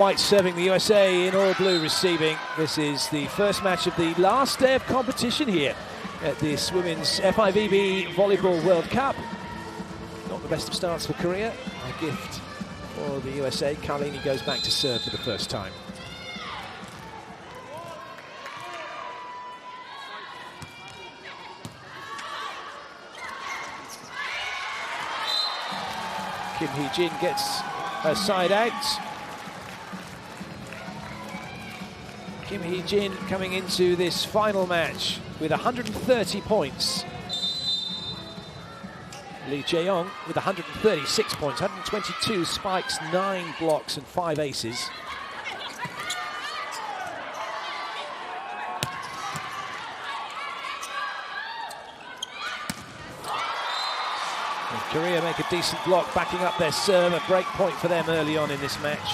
White serving, the USA in all blue receiving. This is the first match of the last day of competition here at this Women's FIVB Volleyball World Cup. Not the best of starts for Korea. A gift for the USA. Carlini goes back to serve for the first time. Kim Hee-jin gets her side out. Kim Hee-jin coming into this final match with 130 points. Lee Jae-yong with 136 points, 122 spikes, 9 blocks and 5 aces. And Korea make a decent block, backing up their serve, a break point for them early on in this match.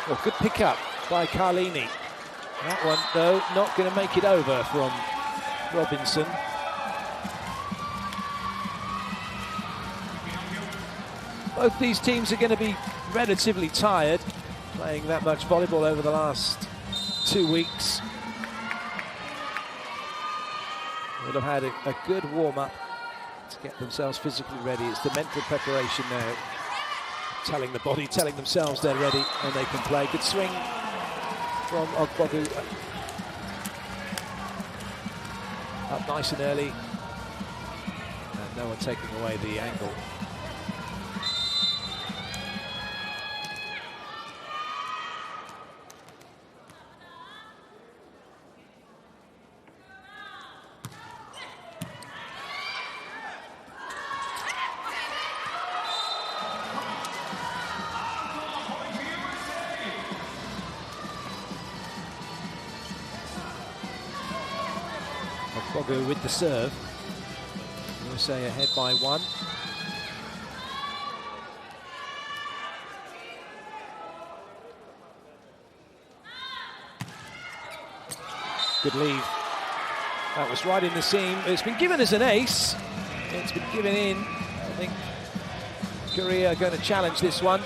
Well, good pickup by Carlini. That one, though, not going to make it over from Robinson. Both these teams are going to be relatively tired, playing that much volleyball over the last 2 weeks. They'll have had a good warm-up to get themselves physically ready. It's the mental preparation now. Telling the body, telling themselves they're ready and they can play. Good swing from Ogbogu. Up nice and early. And no one taking away the angle. Ogbogu with the serve. USA ahead by 1. Good lead. That was right in the seam. It's been given as an ace. It's been given in. I think Korea are going to challenge this one.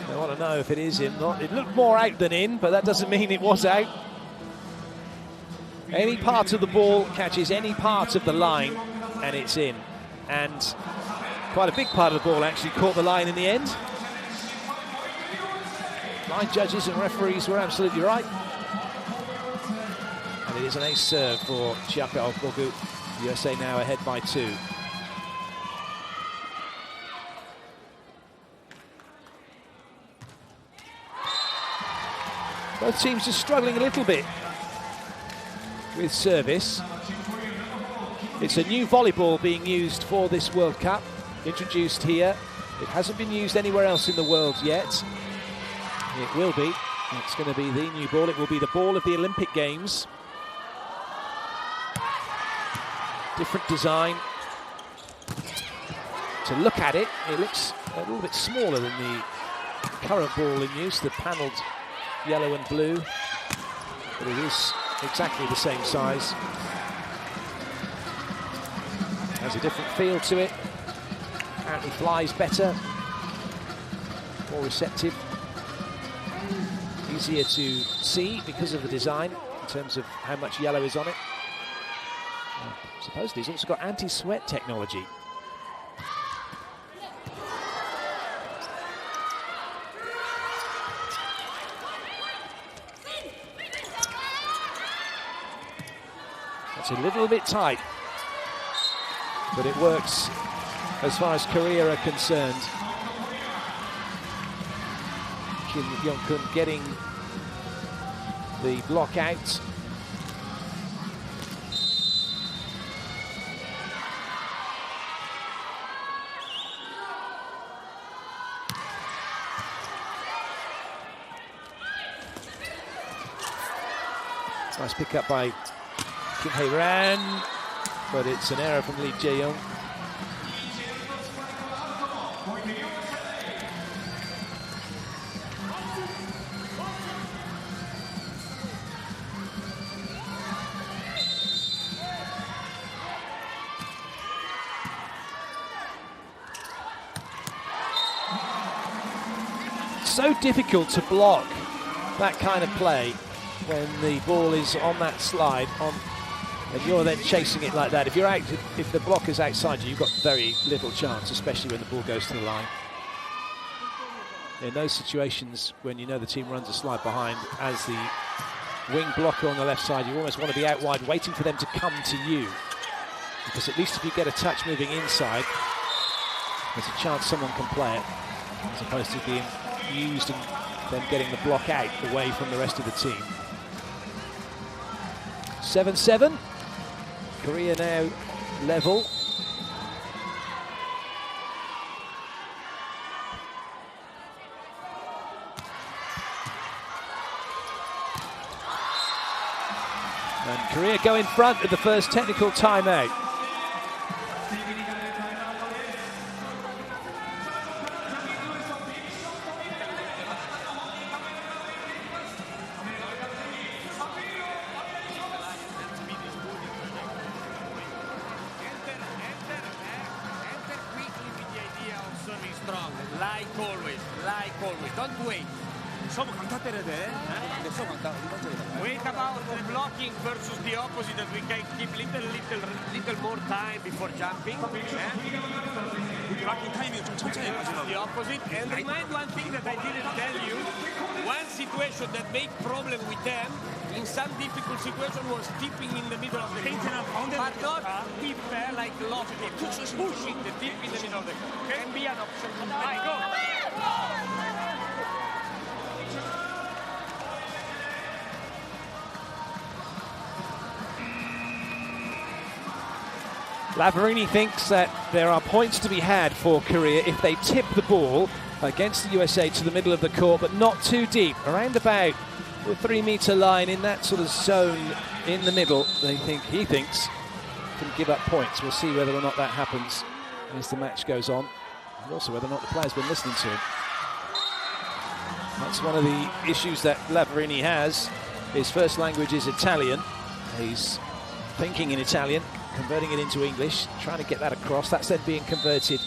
I want to know if it is in. It looked more out than in, but that doesn't mean it was out. Any part of the ball catches any part of the line, and it's in. And quite a big part of the ball actually caught the line in the end. Line judges and referees were absolutely right. And it is an ace serve for Chiaka Ogbogu. USA now ahead by 2. Both teams just struggling a little bit with service. It's a new volleyball being used for this World Cup, introduced here. It hasn't been used anywhere else in the world yet. It will be. It's going to be the new ball. It will be the ball of the Olympic Games. Different design. To look at it, it looks a little bit smaller than the current ball in use, the panelled yellow and blue, but it is exactly the same size. Has a different feel to it. Apparently flies better, more receptive, easier to see because of the design in terms of how much yellow is on it. Supposedly it's also got anti-sweat technology. It's a little bit tight, but it works as far as Korea are concerned. Kim Hyung-kun getting the block out. Nice pick up by Kim Hee-ran, but it's an error from Lee Jae-young. So difficult to block that kind of play when the ball is on that slide and you're then chasing it like that. If you're out, if the blocker's outside you, you've got very little chance, especially when the ball goes to the line. In those situations, when you know the team runs a slide behind, as the wing blocker on the left side, you almost want to be out wide, waiting for them to come to you, because at least if you get a touch moving inside, there's a chance someone can play it, as opposed to being used and then getting the block out away from the rest of the team. 7-7. Korea now level. And Korea go in front of the first technical timeout. Don't wait. Wait about the blocking versus the opposite, that we can keep little more time before jumping. The opposite. And remind one thing that I didn't tell you. One situation that made problem with them in some difficult situation was tipping in the middle of the court. But not tip like lofty. Pushing the tip in the middle of the court. Can be an option. Go. Lavarini thinks that there are points to be had for Korea if they tip the ball against the USA to the middle of the court, but not too deep. Around about the 3-meter line, in that sort of zone in the middle, he thinks can give up points. We'll see whether or not that happens as the match goes on, and also whether or not the player's been listening to him. That's one of the issues that Lavarini has. His first language is Italian. He's thinking in Italian, converting it into English, trying to get that across. That's then being converted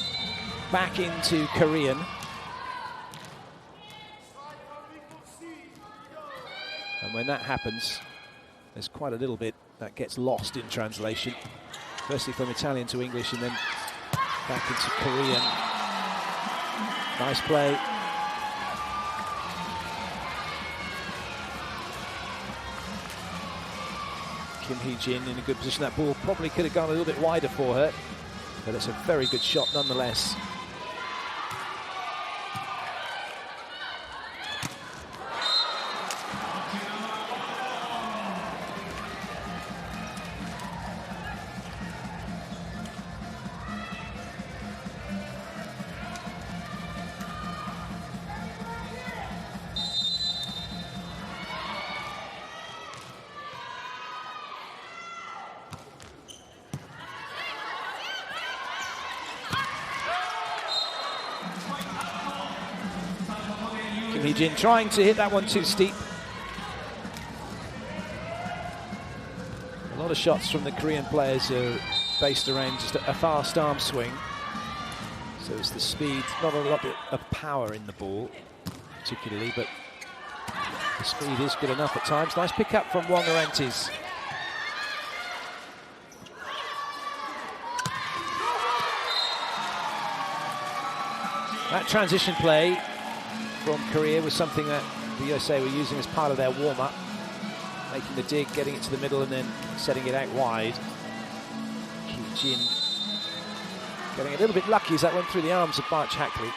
back into Korean. And when that happens, there's quite a little bit that gets lost in translation. Firstly from Italian to English and then back into Korean. Nice play. Kim Hee-jin in a good position. That ball probably could have gone a little bit wider for her, but it's a very good shot nonetheless. Hee-jin trying to hit that one too steep. A lot of shots from the Korean players are based around just a fast arm swing. So it's the speed, not a lot of power in the ball particularly, but the speed is good enough at times. Nice pick up from Wong Arantes. That transition play from Korea was something that the USA were using as part of their warm-up, making the dig, getting it to the middle and then setting it out wide. Hee-jin getting a little bit lucky as that went through the arms of Barch Hackley.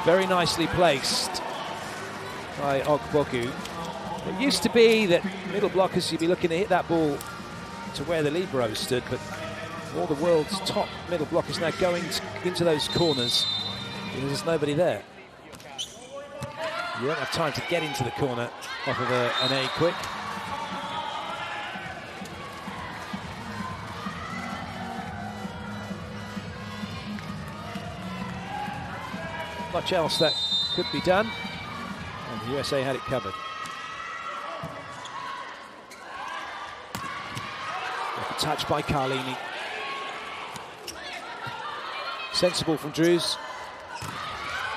Very nicely placed by Ogbogu. It used to be that middle blockers, you'd be looking to hit that ball to where the libero stood, but all the world's top middle blockers now going into those corners. There's nobody there. You don't have time to get into the corner off of an A quick. Much else that could be done, and the USA had it covered. Touch by Carlini. Sensible from Drews.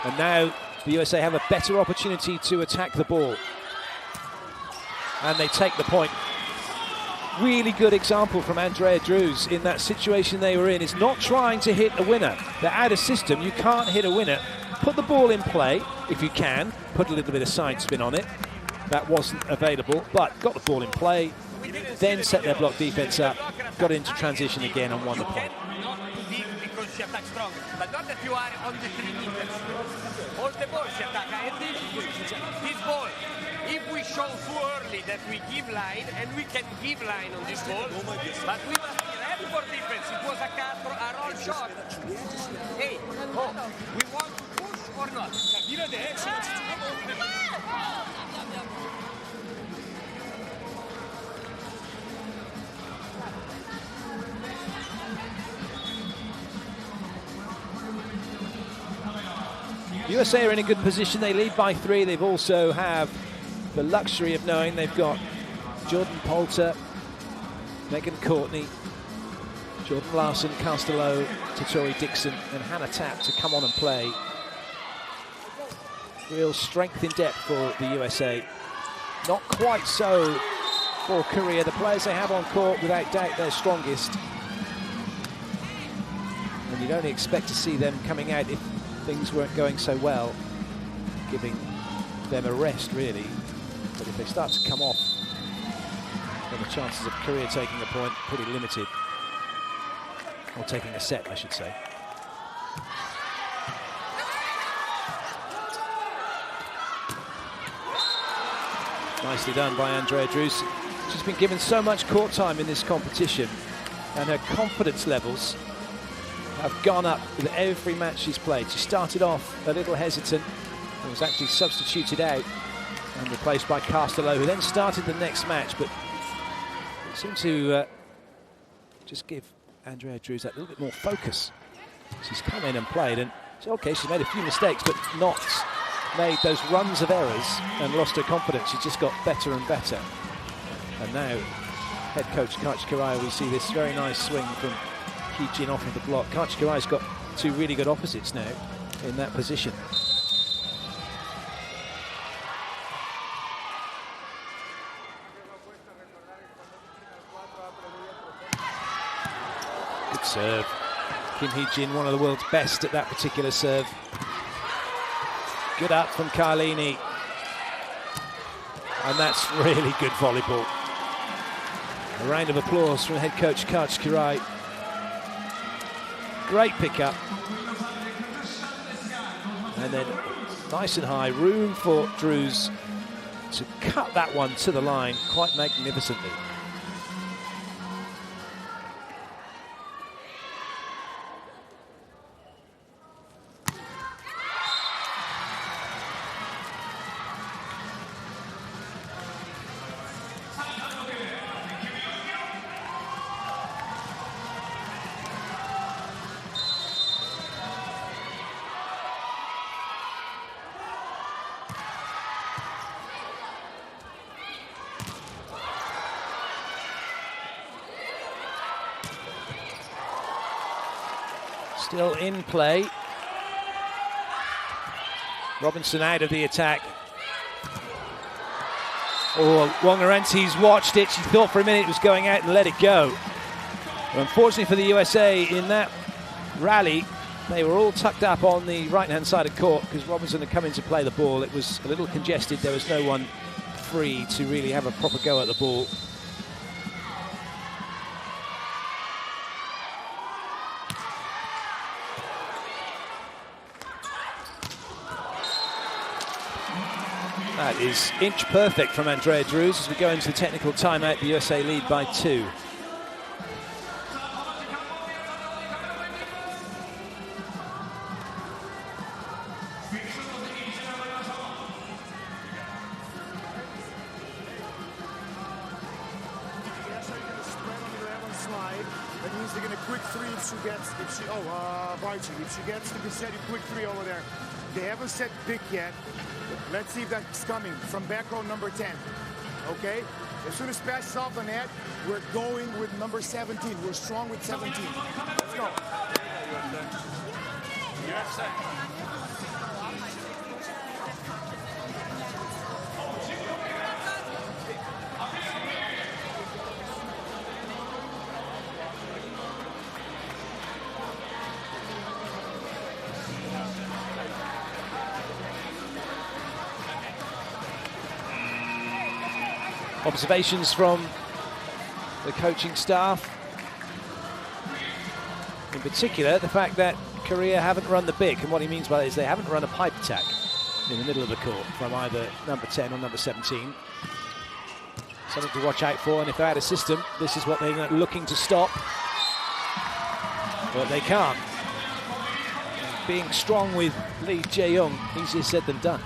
And now the USA have a better opportunity to attack the ball. And they take the point. Really good example from Andrea Drews in that situation they were in. Is not trying to hit a winner. They're out of system. You can't hit a winner. Put the ball in play if you can. Put a little bit of side spin on it. That wasn't available, but got the ball in play. Then set their block defense up, got into transition again and won the point. Not too deep because she attacks strong, but not that you are on the 3 meters. All the ball she attacks, and this ball, if we show too early that we give line, and we can give line on this ball, but we must be ready for defense. It was a roll shot. Hey, we want to push or not? USA are in a good position. They lead by 3. They've also have the luxury of knowing they've got Jordan Poulter, Megan Courtney, Jordan Larson, Castello, Tatori Dixon and Hannah Tapp to come on and play. Real strength in depth for the USA. Not quite so for Korea. The players they have on court, without doubt, their strongest. And you'd only expect to see them coming out if things weren't going so well, giving them a rest, really. But if they start to come off, then the chances of Korea taking a point pretty limited. Or taking a set, I should say. Nicely done by Andrea Drews. She's been given so much court time in this competition, and her confidence levels have gone up with every match she's played. She started off a little hesitant and was actually substituted out and replaced by Castello, who then started the next match, but it seemed to just give Andrea Drews that little bit more focus. She's come in and played, and okay, she's made a few mistakes, but not made those runs of errors and lost her confidence. She just got better and better. And now, head coach Kachi, we see this very nice swing from Hee-jin off of the block. Kachi-Karai's got 2 really good opposites now in that position. Good serve. Kim Hee-jin, one of the world's best at that particular serve. Good up from Carlini. And that's really good volleyball. A round of applause from head coach Kachi-Karai. Great pickup. And then nice and high, room for Drews to cut that one to the line quite magnificently. Still in play. Robinson out of the attack. Oh, Wongarante's watched it. She thought for a minute it was going out and let it go. But unfortunately for the USA, in that rally, they were all tucked up on the right-hand side of court because Robinson had come in to play the ball. It was a little congested. There was no one free to really have a proper go at the ball. That is inch perfect from Andrea Drews as we go into the technical timeout. The USA lead by 2. is they're gonna quick three if she gets, if she gets to Cassetti quick three over there. They haven't set big yet. Let's see if that's coming from back row number 10. Okay? As soon as Pass is off the net, we're going with number 17. We're strong with 17. Let's go. Observations from the coaching staff. In particular, the fact that Korea haven't run the big, and what he means by that is they haven't run a pipe attack in the middle of the court from either number 10 or number 17. Something to watch out for, and if they're out of system, this is what they're looking to stop. But they can't. Being strong with Lee Jae-young, easier said than done.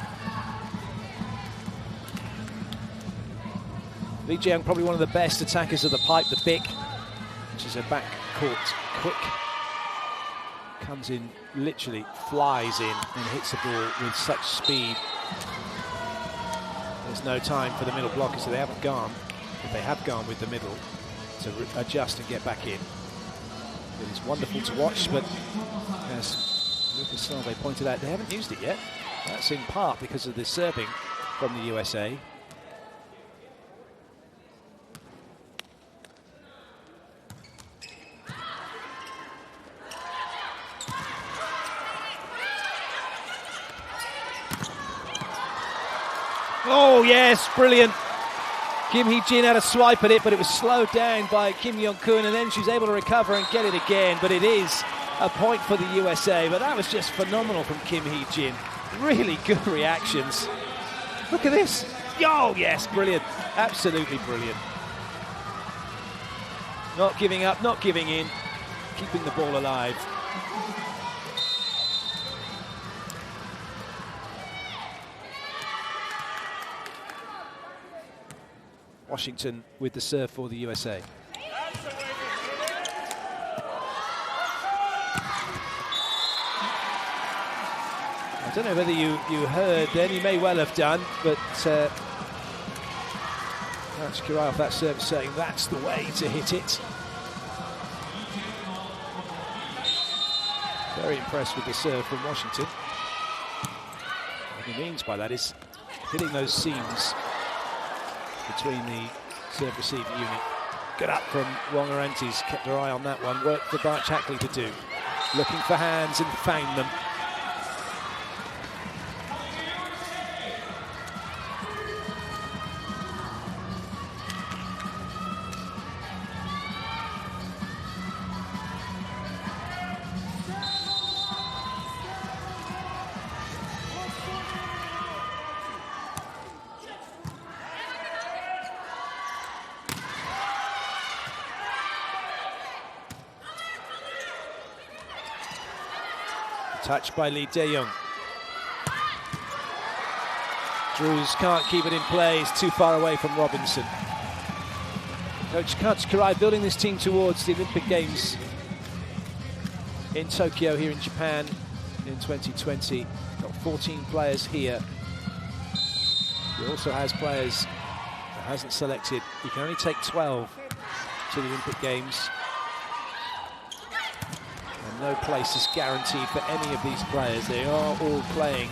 Lee Jae-young, probably one of the best attackers of the pipe, the big, which is a backcourt quick. Comes in, literally flies in and hits the ball with such speed. There's no time for the middle blockers, so they haven't gone. If they have gone with the middle to adjust and get back in. It is wonderful to watch, but as Lucas Salve pointed out, they haven't used it yet. That's in part because of the serving from the USA. Oh yes, brilliant. Kim Hee-jin had a swipe at it, but it was slowed down by Kim Young-kun, and then she's able to recover and get it again. But it is a point for the USA. But that was just phenomenal from Kim Hee-jin. Really good reactions. Look at this. Oh yes, brilliant. Absolutely brilliant. Not giving up, not giving in, keeping the ball alive. Washington with the serve for the USA. I don't know whether you heard then, you may well have done, but Coach Kirai off that serve saying that's the way to hit it. Very impressed with the serve from Washington. What he means by that is hitting those seams between the serve-receive unit. Good up from Wong Arantes, kept her eye on that one. Work for Bart Chackley to do. Looking for hands and found them. Touched by Lee Jae-young. Drews can't keep it in play, he's too far away from Robinson. Coach Kirai building this team towards the Olympic Games in Tokyo here in Japan in 2020. Got 14 players here. He also has players that hasn't selected. He can only take 12 to the Olympic Games. No place is guaranteed for any of these players. They are all playing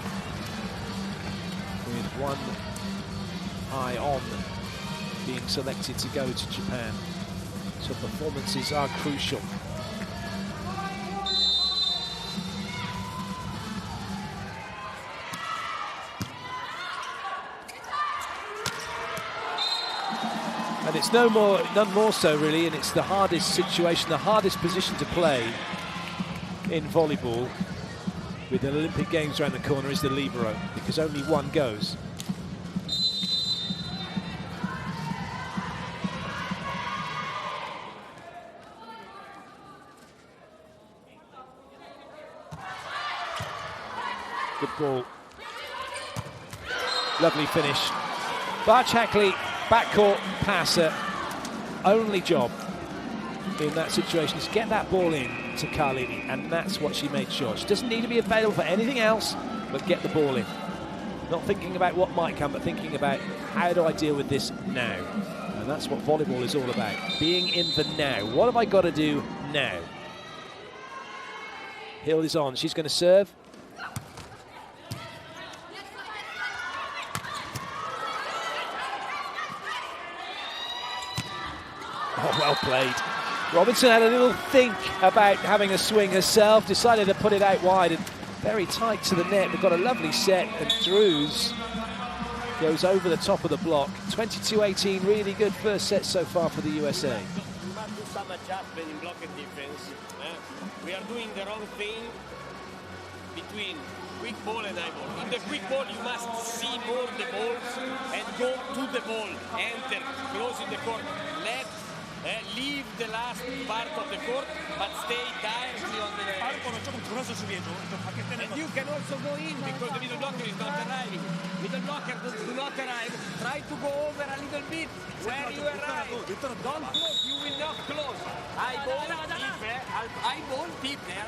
with one eye on being selected to go to Japan. So performances are crucial. And it's none more so really, and it's the hardest situation, the hardest position to play in volleyball with the Olympic Games around the corner is the libero, because only one goes. Good ball. Lovely finish. Bart Chackley, backcourt passer, only job in that situation is get that ball in to Carlini, and that's what she made sure. She doesn't need to be available for anything else, but get the ball in. Not thinking about what might come, but thinking about how do I deal with this now? And that's what volleyball is all about, being in the now. What have I got to do now? Hill is on, she's going to serve. Oh, well played. Robinson had a little think about having a swing herself, decided to put it out wide and very tight to the net. We've got a lovely set, and Drews goes over the top of the block. 22-18, really good first set so far for the USA. We must do some adjustment in block and defense. We are doing the wrong thing between quick ball and high ball. In the quick ball, you must see more the balls and go to the ball, enter, close in the court, leave the last part of the court, but stay directly on the net. And you can also go in because the middle blocker is not arriving. Middle blocker do not arrive. Try to go over a little bit where you arrive. Don't close, you will not close. High ball, deep there.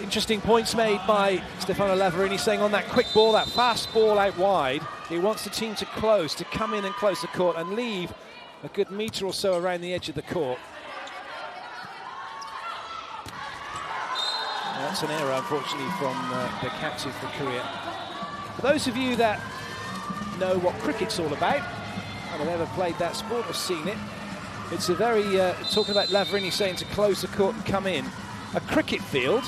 Interesting points made by Stefano Lavarini, saying on that quick ball, that fast ball out wide, he wants the team to close, to come in and close the court and leave a good metre or so around the edge of the court. That's an error, unfortunately, from the captain for Korea. For those of you that know what cricket's all about, and have ever played that sport or seen it, it's a very, talking about Lavarini saying to close the court and come in, a cricket field,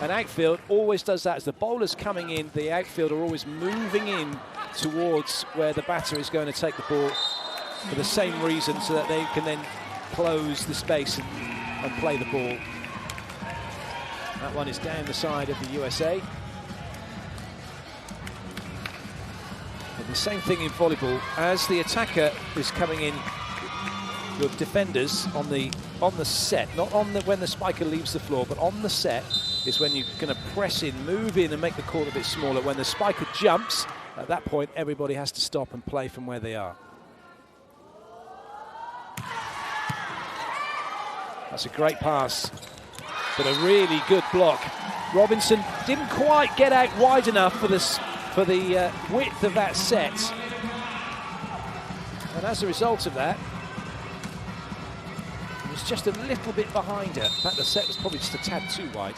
an outfield always does that. As the bowler's coming in, the outfield are always moving in towards where the batter is going to take the ball for the same reason, so that they can then close the space and play the ball. That one is down the side of the USA. And the same thing in volleyball. As the attacker is coming in with defenders on the set, not on the when the spiker leaves the floor, but on the set is when you're going to press in, move in and make the court a bit smaller. When the spiker jumps, at that point everybody has to stop and play from where they are. That's a great pass, but a really good block. Robinson didn't quite get out wide enough for the width of that set, and as a result of that, it was just a little bit behind her. In fact, the set was probably just a tad too wide.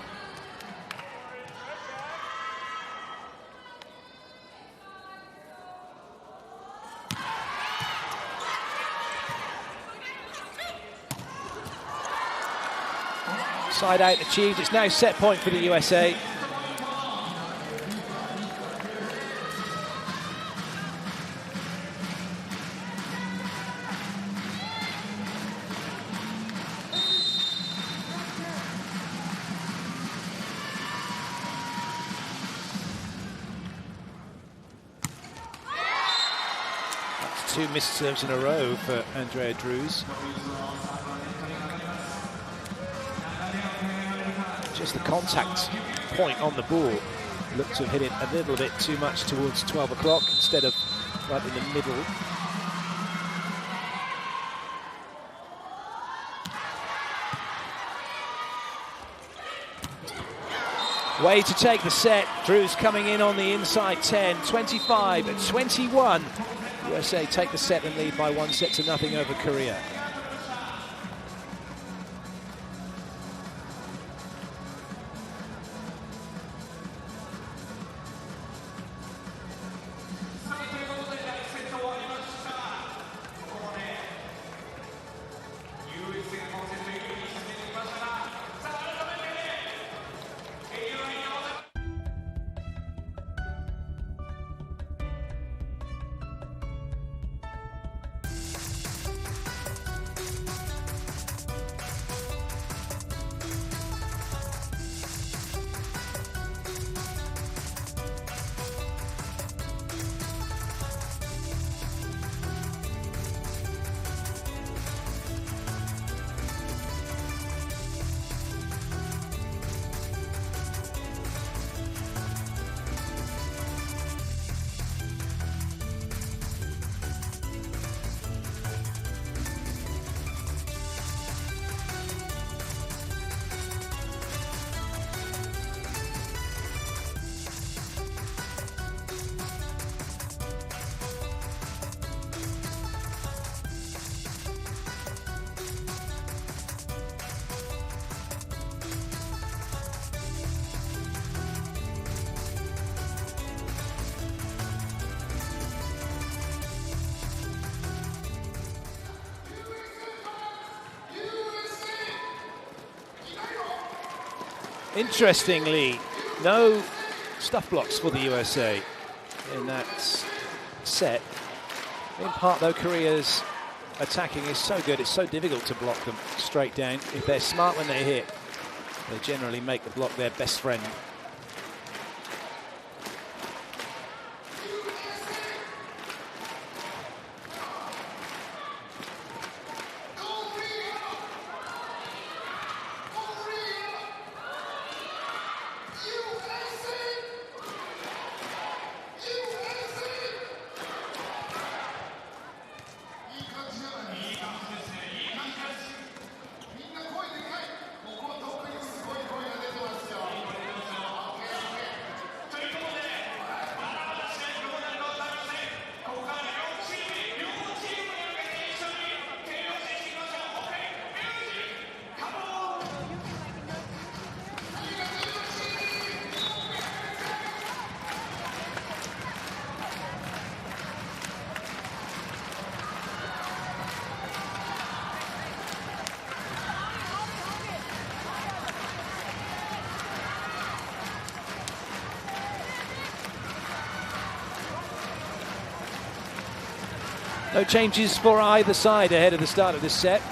Side out achieved. It's now set point for the USA. That's 2 missed serves in a row for Andrea Drews. Just the contact point on the ball looked to have hit it a little bit too much towards 12 o'clock instead of right in the middle. Way to take the set. Drews coming in on the inside 10, 25-21. USA take the set and lead by 1-0 over Korea. Interestingly, no stuff blocks for the USA in that set. In part, though, Korea's attacking is so good, it's so difficult to block them straight down. If they're smart when they hit, they generally make the block their best friend. No changes for either side ahead of the start of this set.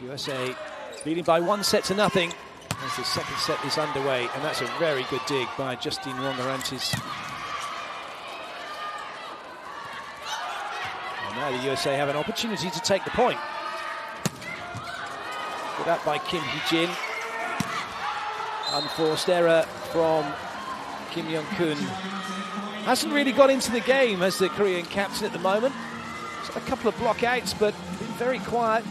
USA leading by 1-0 as the second set is underway, and that's a very good dig by Justine Wongarantes. And now the USA have an opportunity to take the point. Put up by Kim Hee-jin. Unforced error from Kim Young-kun. Hasn't really got into the game as the Korean captain at the moment. He's had a couple of blockouts, but been very quiet.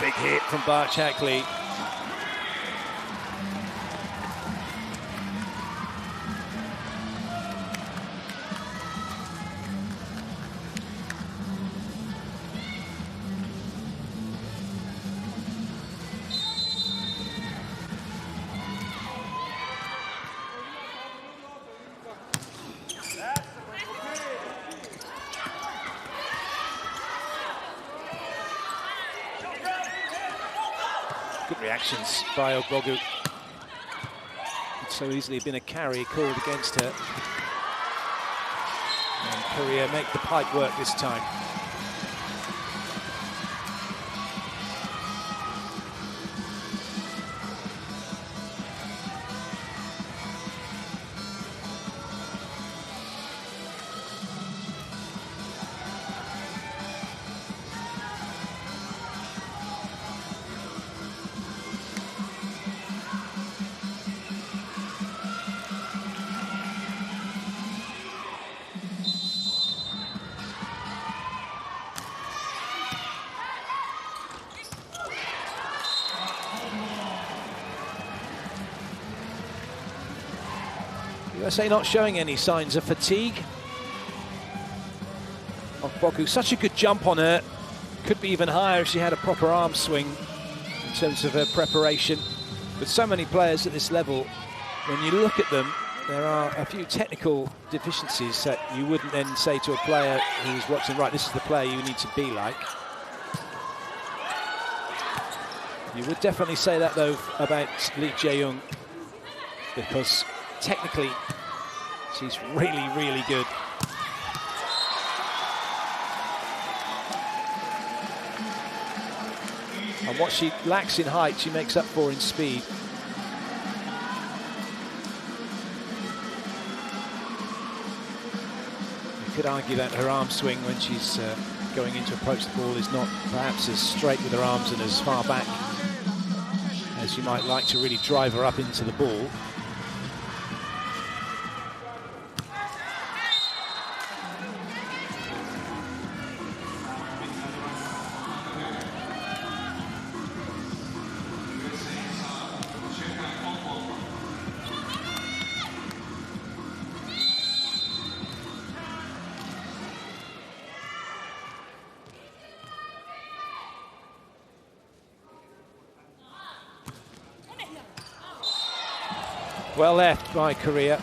Big hit from Bart Shackley. Good reactions by Ogbogu. It's so easily been a carry called against her. And Korea make the pipe work this time. USA not showing any signs of fatigue. Ogbogu, such a good jump on her. Could be even higher if she had a proper arm swing in terms of her preparation. With so many players at this level, when you look at them, there are a few technical deficiencies that you wouldn't then say to a player who's watching, right, this is the player you need to be like. You would definitely say that, though, about Lee Jae-young, because technically, she's really, really good. And what she lacks in height, she makes up for in speed. could argue that her arm swing when she's going in to approach the ball is not perhaps as straight with her arms and as far back as you might like to really drive her up into the ball. Well left by Korea.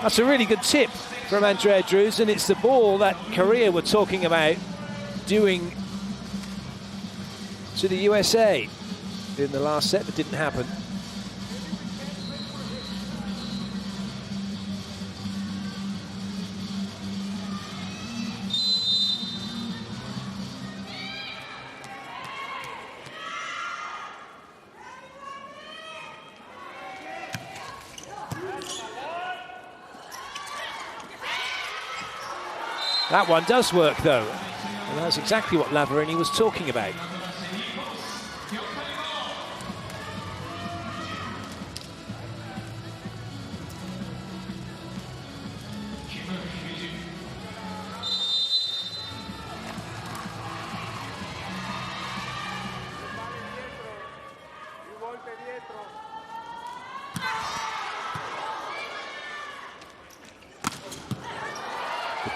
That's a really good tip from Andrea Drews, and it's the ball that Korea were talking about doing to the USA in the last set, but didn't happen. That one does work, though. And that's exactly what Lavarini was talking about.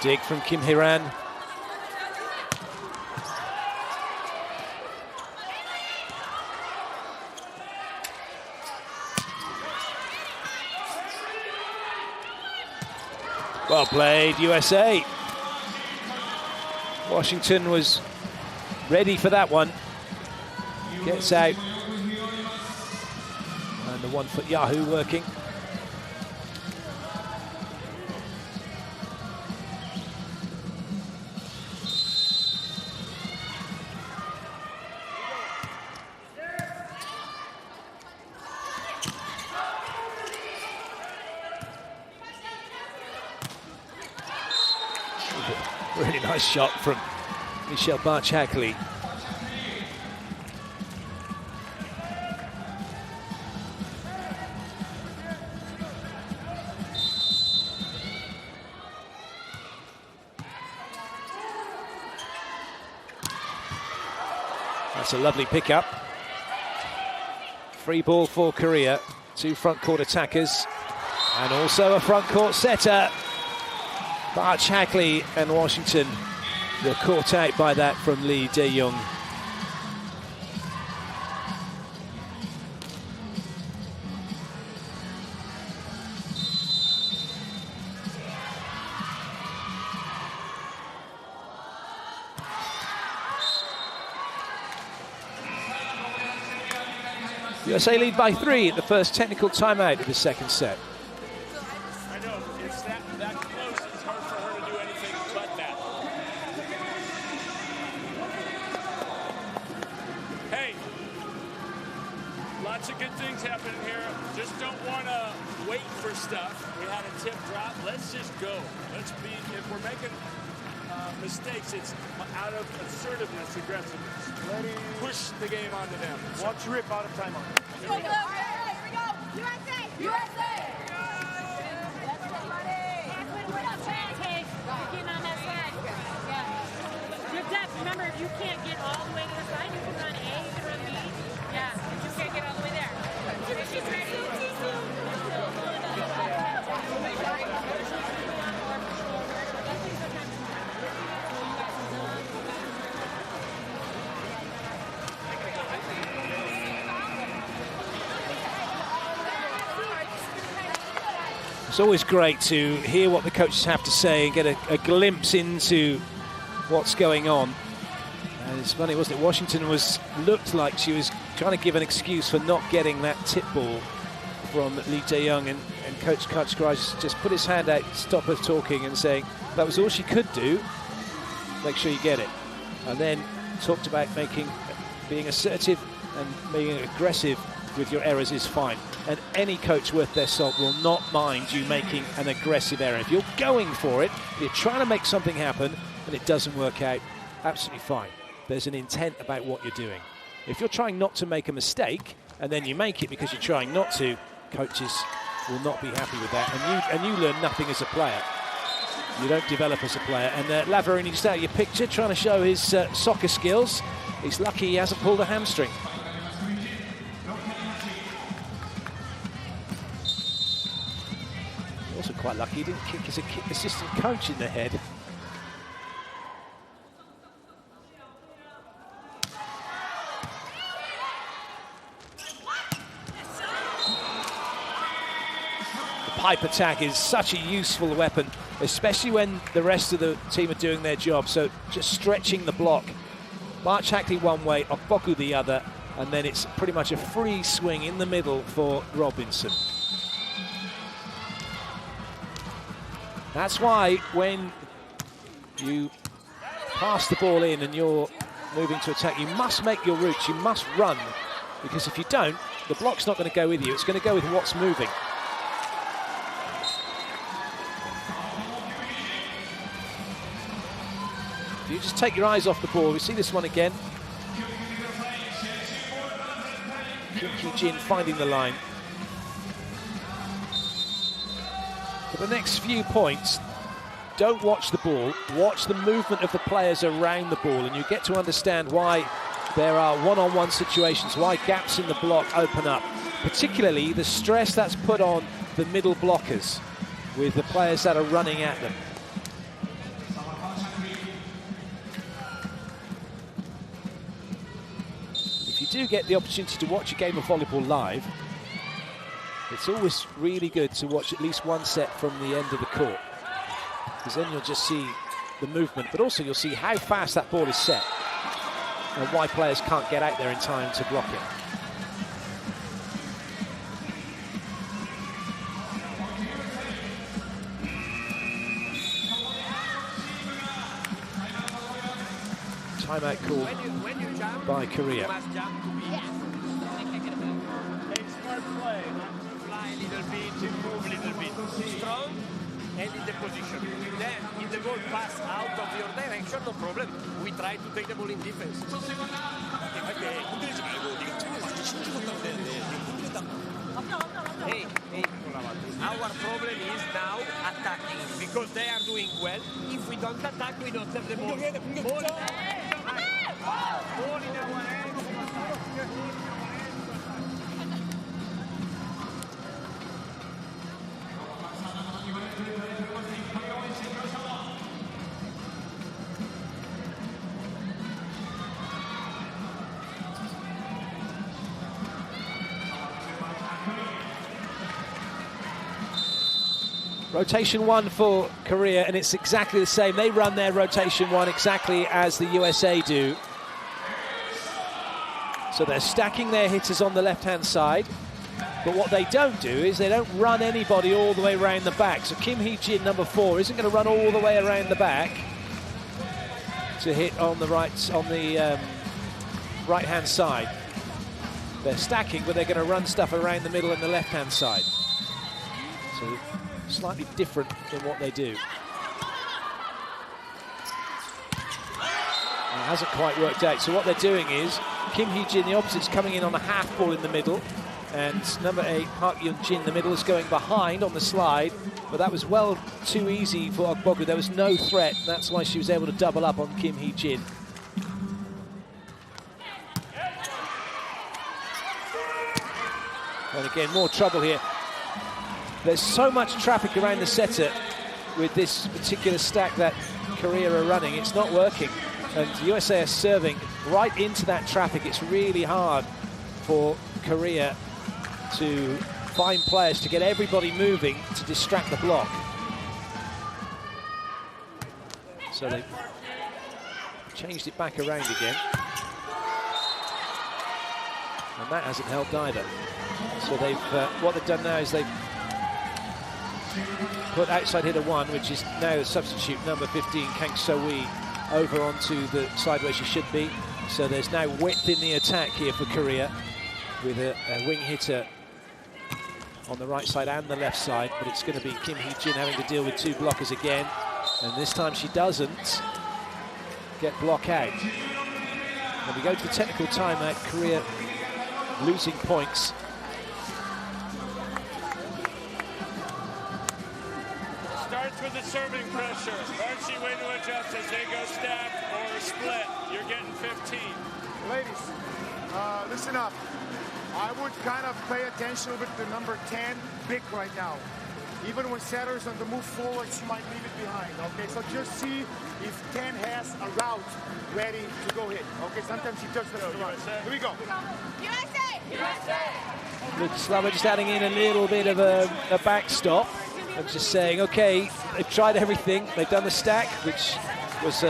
Dig from Kim Hee-ran. Well played, USA. Washington was ready for that one. Gets out. And the 1 foot Yahoo working. Really nice shot from Michelle Barch-Hackley. That's a lovely pickup. Free ball for Korea. Two front court attackers and also a front court setter. Barch-Hackley and Washington were caught out by that from Lee Dae-jung. USA lead by 3 at the first technical timeout of the second set. I know, it's that close, it's hard for her to do anything but that. Hey, lots of good things happening here. Just don't want to wait for stuff. We had a tip drop. Let's just go. Let's be, if we're making mistakes, it's out of assertiveness, aggressiveness. Push the game onto them. Watch rip out of timeout. Here we go. USA! USA! Remember, if you can't get all the way to the side, you can run A, you can run B. Yeah, you just can't get all the way there. She's ready. It's always great to hear what the coaches have to say and get a glimpse into what's going on. And it's funny, wasn't it? Washington looked like she was trying to give an excuse for not getting that tip ball from Lee Jae-young, and Coach Kachkaraj just put his hand out, stop her talking, and saying that was all she could do. Make sure you get it. And then talked about being assertive and being aggressive with your errors is fine. And any coach worth their salt will not mind you making an aggressive error. If you're going for it, you're trying to make something happen, and it doesn't work out, absolutely fine. There's an intent about what you're doing. If you're trying not to make a mistake, and then you make it because you're trying not to, coaches will not be happy with that. And you learn nothing as a player. You don't develop as a player. And Lavarini just out of your picture, trying to show his soccer skills. He's lucky he hasn't pulled a hamstring. Also quite lucky he didn't kick his assistant coach in the head. The pipe attack is such a useful weapon, especially when the rest of the team are doing their job. So just stretching the block. March Hackley one way, Okpoku the other, and then it's pretty much a free swing in the middle for Robinson. That's why when you pass the ball in and you're moving to attack, you must make your routes, you must run, because if you don't, the block's not going to go with you, it's going to go with what's moving. If you just take your eyes off the ball, we see this one again. Kim Hee-jin finding the line. For the next few points, don't watch the ball, watch the movement of the players around the ball, and you get to understand why there are one-on-one situations, why gaps in the block open up, particularly the stress that's put on the middle blockers with the players that are running at them. If you do get the opportunity to watch a game of volleyball live, it's always really good to watch at least one set from the end of the court, because then you'll just see the movement, but also you'll see how fast that ball is set and why players can't get out there in time to block it. Timeout call by Korea. Move a little bit, strong and in the position. Then, if the ball pass out of your direction, no problem. We try to take the ball in defense. Our problem is now attacking, because they are doing well. If we don't attack, we don't have the ball. Ball in our hands. Rotation one for Korea, and it's exactly the same. They run their rotation one exactly as the USA do. So they're stacking their hitters on the left-hand side. But what they don't do is they don't run anybody all the way around the back. So Kim Hee-jin, number 4, isn't going to run all the way around the back to hit on the right-hand side. They're stacking, but they're going to run stuff around the middle and the left-hand side. So slightly different in what they do. It hasn't quite worked out. So what they're doing is Kim Hee-jin, the opposite's coming in on a half ball in the middle, and number 8, Park Yoon-jin, the middle, is going behind on the slide, but that was well too easy for Okpoku. There was no threat. That's why she was able to double up on Kim Hee-jin. And again, more trouble here. There's so much traffic around the setter with this particular stack that Korea are running. It's not working. And USA are serving right into that traffic. It's really hard for Korea to find players to get everybody moving to distract the block. So they changed it back around again. And that hasn't helped either. So they've what they've done now is they've put outside hitter 1, which is now a substitute number 15, Kang So-wee, over onto the side where she should be. So there's now width in the attack here for Korea, with a wing hitter on the right side and the left side, but it's going to be Kim Hee-jin having to deal with 2 blockers again, and this time she doesn't get block out. When we go to the technical timeout, Korea losing points. Starts with the serving pressure. Archie, way to adjust as they go stack or split. You're getting 15. Ladies, listen up. I would kind of pay attention with the number 10 big right now. Even when Satter's on the move forward, she might leave it behind. Okay, so just see if 10 has a route ready to go hit. Okay, sometimes she does that. Here we go. USA! USA! Lukaslava just adding in a little bit of a backstop. I'm just saying, okay, they've tried everything. They've done the stack, which was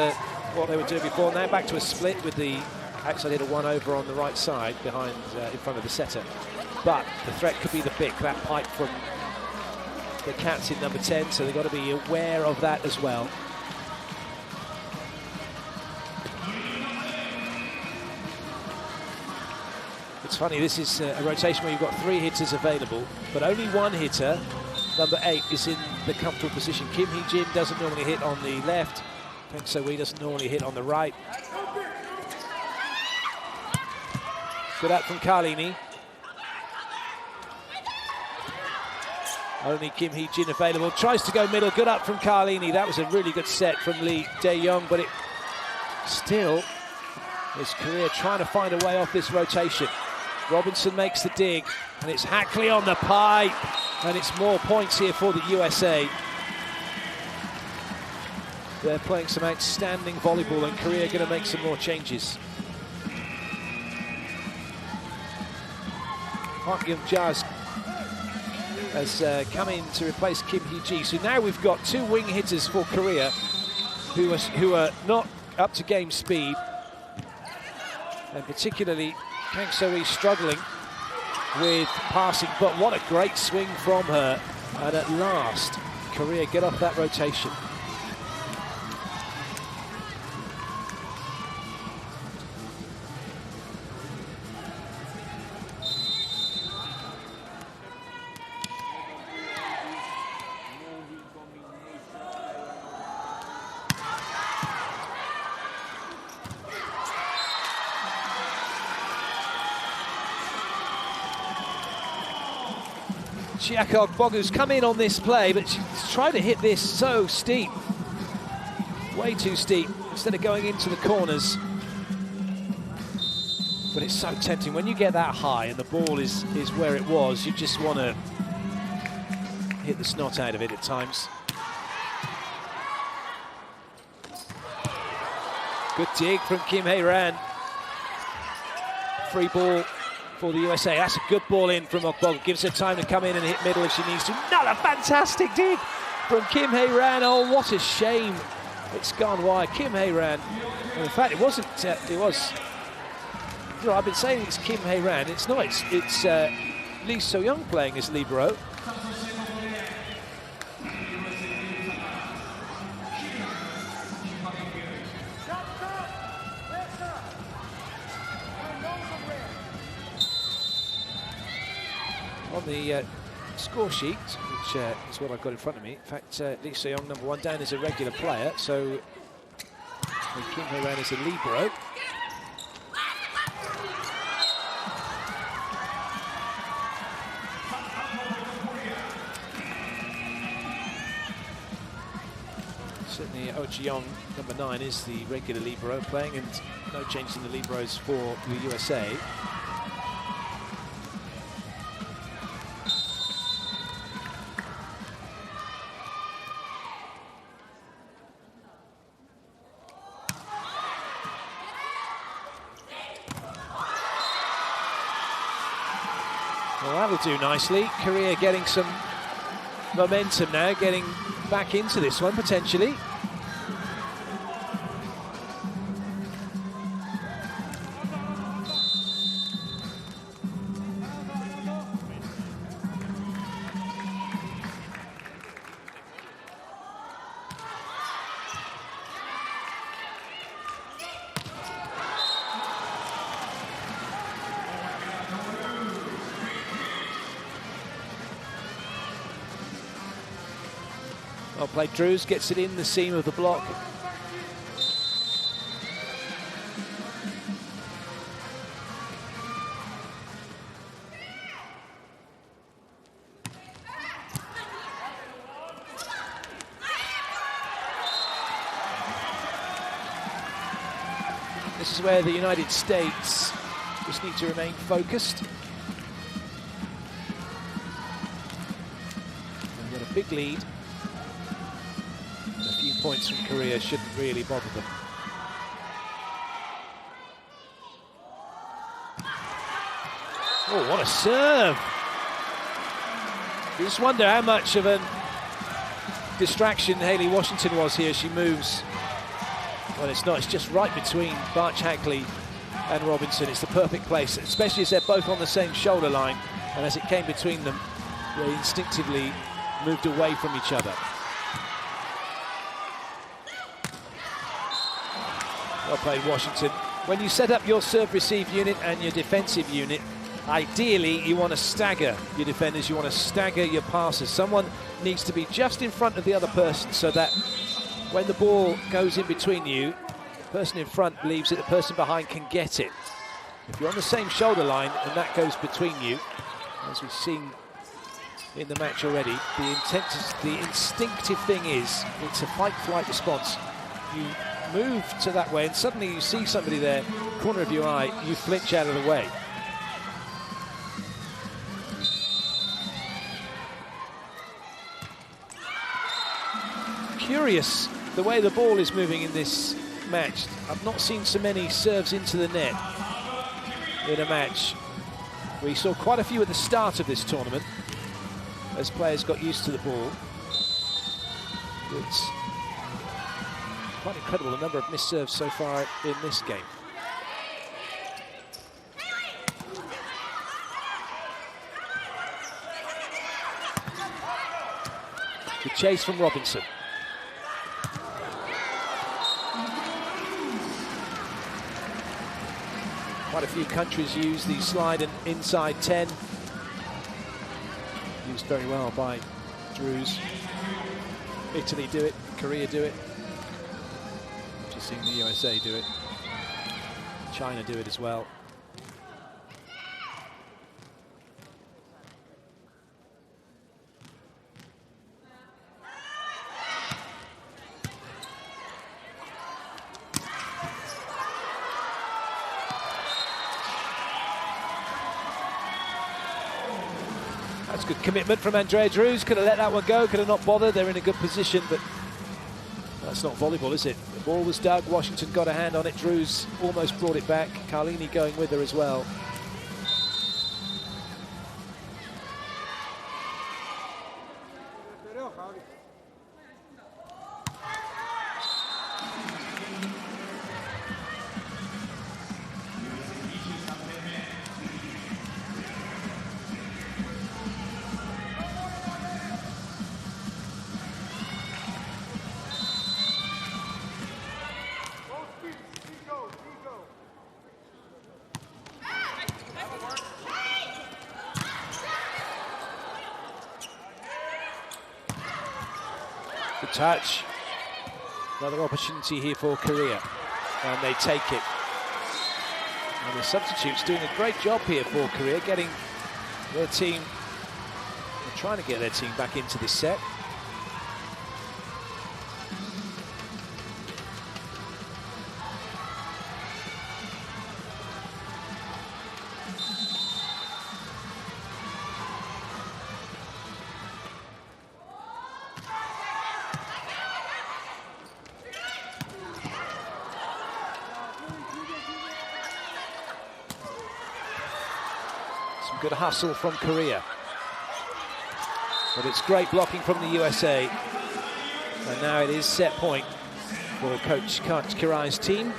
what they were doing before. Now back to a split with the outside hitter 1 over on the right side, behind, in front of the setter. But the threat could be the big, that pipe from the Cats in number 10, so they've got to be aware of that as well. It's funny, this is a rotation where you've got 3 hitters available, but only 1 hitter, number 8, is in the comfortable position. Kim Hee-jin doesn't normally hit on the left. Kang So-wee doesn't normally hit on the right. Good out from Carlini. Only Kim Hee-jin available. Tries to go middle. Good up from Carlini. That was a really good set from Lee Dae-young, but it still is Korea trying to find a way off this rotation. Robinson makes the dig, and it's Hackley on the pipe, and it's more points here for the USA. They're playing some outstanding volleyball, and Korea are going to make some more changes. Park Young-ja's has come in to replace Kim Hee-ji. So now we've got 2 wing hitters for Korea who are not up to game speed, and particularly Kang So-wee struggling with passing, but what a great swing from her, and at last Korea get off that rotation. Chiakog Bogu's come in on this play, but she's trying to hit this so steep. Way too steep, instead of going into the corners. But it's so tempting. When you get that high and the ball is where it was, you just want to hit the snot out of it at times. Good dig from Kim Hae-ran. Free ball for the USA. That's a good ball in from Okbog. Gives her time to come in and hit middle if she needs to. Another fantastic dig from Kim Hae-ran. Oh, what a shame. It's gone wide. Kim Hae-ran. And in fact, it wasn't. It was. You know, I've been saying it's Kim Hae-ran. It's not. It's Lee So-young playing as libero. On the score sheet, which is what I've got in front of me. In fact, Lee So-young, number 1, down as a regular player, so Kim Hae-ran is a libero. Certainly, Oh Ji-young, number 9, is the regular libero playing, and no change in the liberos for the USA. Well, that'll do nicely. Korea getting some momentum now, getting back into this one, potentially. Well played, Drews gets it in the seam of the block. This is where the United States just need to remain focused. They've got a big lead. And a few points from Korea shouldn't really bother them. Oh, what a serve! You just wonder how much of a distraction Hayley Washington was here. She moves. Well, it's not. It's just right between Barch-Hackley and Robinson. It's the perfect place, especially as they're both on the same shoulder line. And as it came between them, they instinctively moved away from each other. Well played, Washington. When you set up your serve-receive unit and your defensive unit, ideally you want to stagger your defenders, you want to stagger your passers. Someone needs to be just in front of the other person so that when the ball goes in between you, the person in front believes that the person behind can get it. If you're on the same shoulder line and that goes between you, as we've seen in the match already, the instinctive thing is, it's a fight-flight response. You move to that way and suddenly you see somebody there, corner of your eye, you flinch out of the way. Curious the way the ball is moving in this match. I've not seen so many serves into the net in a match. We saw quite a few at the start of this tournament as players got used to the ball. It's quite incredible the number of missed serves so far in this game. Good chase from Robinson. Quite a few countries use the slide and inside 10. Used very well by Drews. Italy do it, Korea do it. Just seen the USA do it. China do it as well. That's good commitment from Andrea Drews. Could have let that one go, could have not bothered. They're in a good position, but that's not volleyball, is it? The ball was dug, Washington got a hand on it, Drews almost brought it back. Carlini going with her as well. Good touch. Another opportunity here for Korea. And they take it. And the substitutes doing a great job here for Korea, getting their team, trying to get their team back into this set. Good hustle from Korea. But it's great blocking from the USA. And now it is set point for Coach Kirai's team.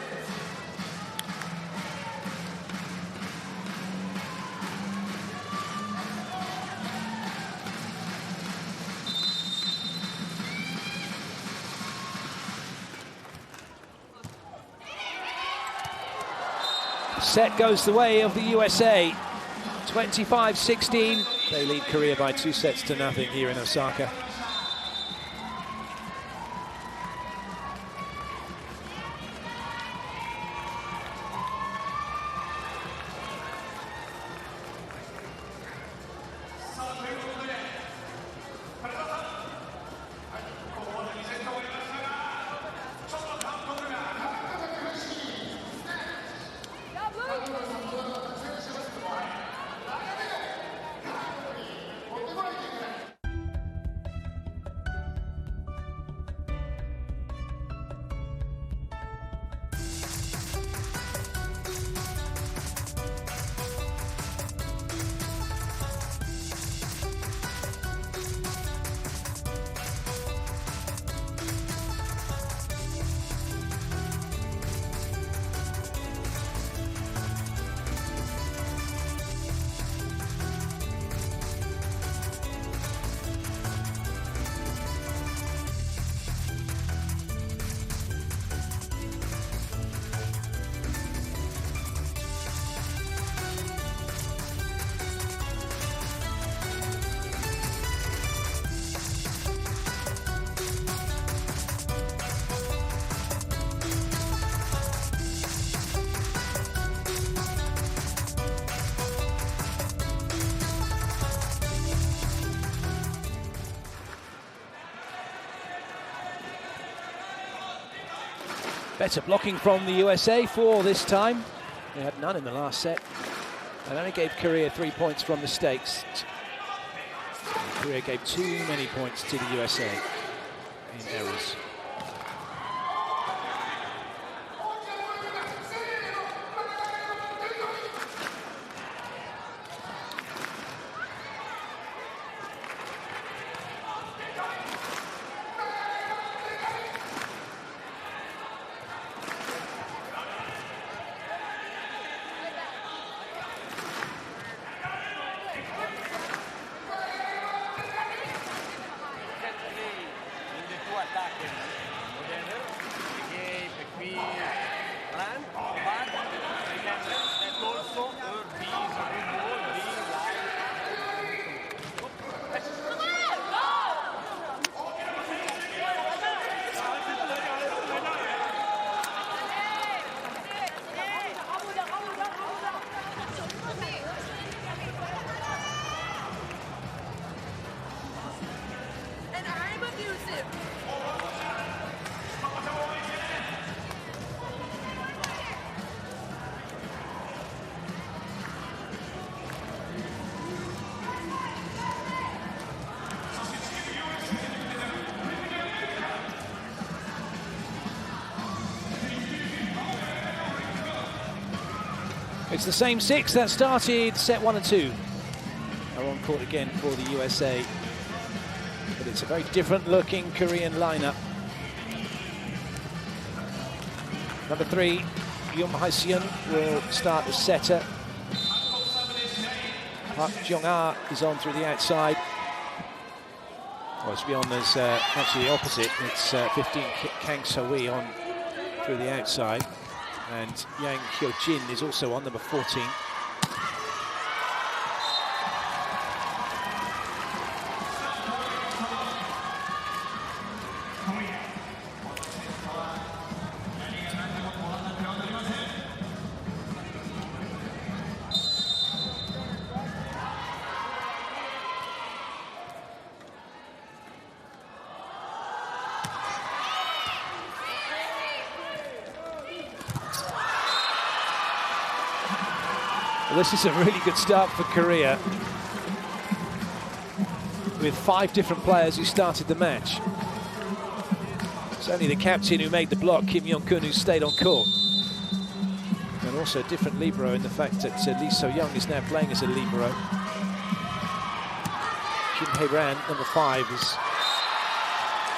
Set goes the way of the USA. 25-16. They lead Korea by 2-0 here in Osaka. Better blocking from the USA for this time. They had none in the last set. And only gave Korea 3 points from mistakes. Korea gave too many points to the USA in errors. It's the same six that started set 1 and 2. Are on court again for the USA. But it's a very different looking Korean lineup. Number 3, Yoon Hae-seon will start the setter. Park Jong-ah is on through the outside. Well, to be on, there's actually the opposite. It's 15 Kang So-wi on through the outside. And Yang Hee-jin is also on, number 14. Well, this is a really good start for Korea, with 5 different players who started the match. It's only the captain who made the block, Kim Yong-kun, who stayed on court. And also a different libero in the fact that Lee So-young is now playing as a libero. Kim Hae-ran, number 5, is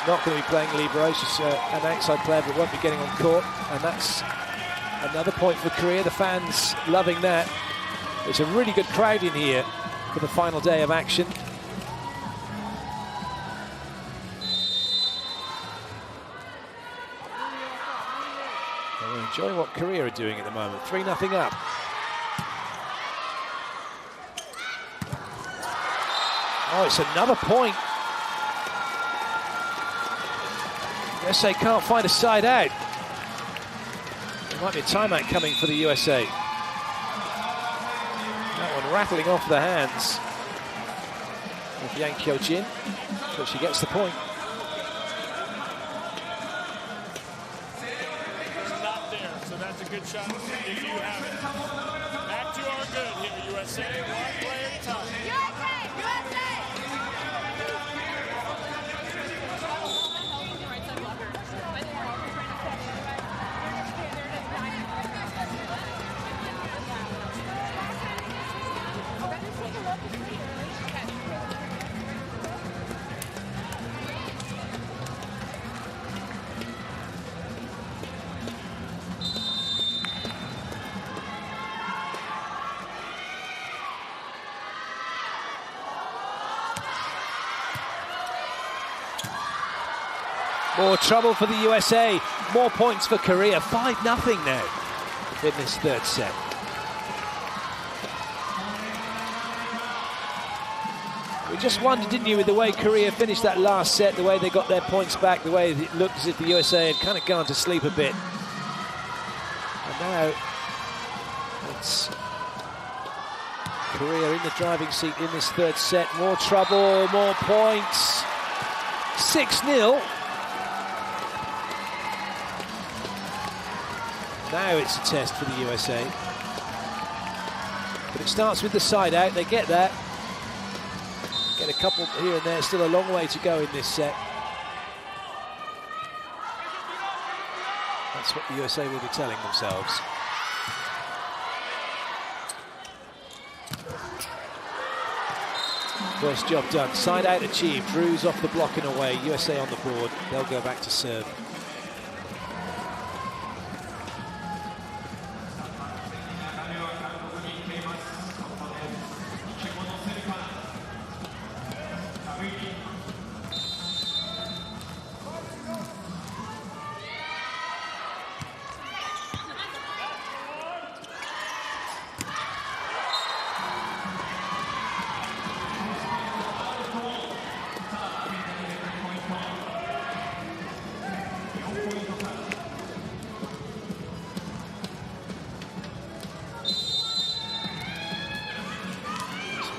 not going to be playing libero. She's an outside player but won't be getting on court. And that's another point for Korea. The fans loving that. It's a really good crowd in here for the final day of action. And we're enjoying what Korea are doing at the moment. 3-0 up. Oh, it's another point. USA can't find a side out. There might be a timeout coming for the USA. That one rattling off the hands of Yang Hee-jin, but she gets the point. It's not there, so that's a good shot if you have it. Back to our good here, USA. One play at a time. More trouble for the USA. More points for Korea. 5-0 now in this third set. We just wondered, didn't you, with the way Korea finished that last set, the way they got their points back, the way it looked as if the USA had kind of gone to sleep a bit. And now it's Korea in the driving seat in this third set. More trouble, more points. 6-0. Now it's a test for the USA. But it starts with the side out. They get that. Get a couple here and there. Still a long way to go in this set. That's what the USA will be telling themselves. First job done. Side out achieved. Drews off the block in a way. USA on the board. They'll go back to serve.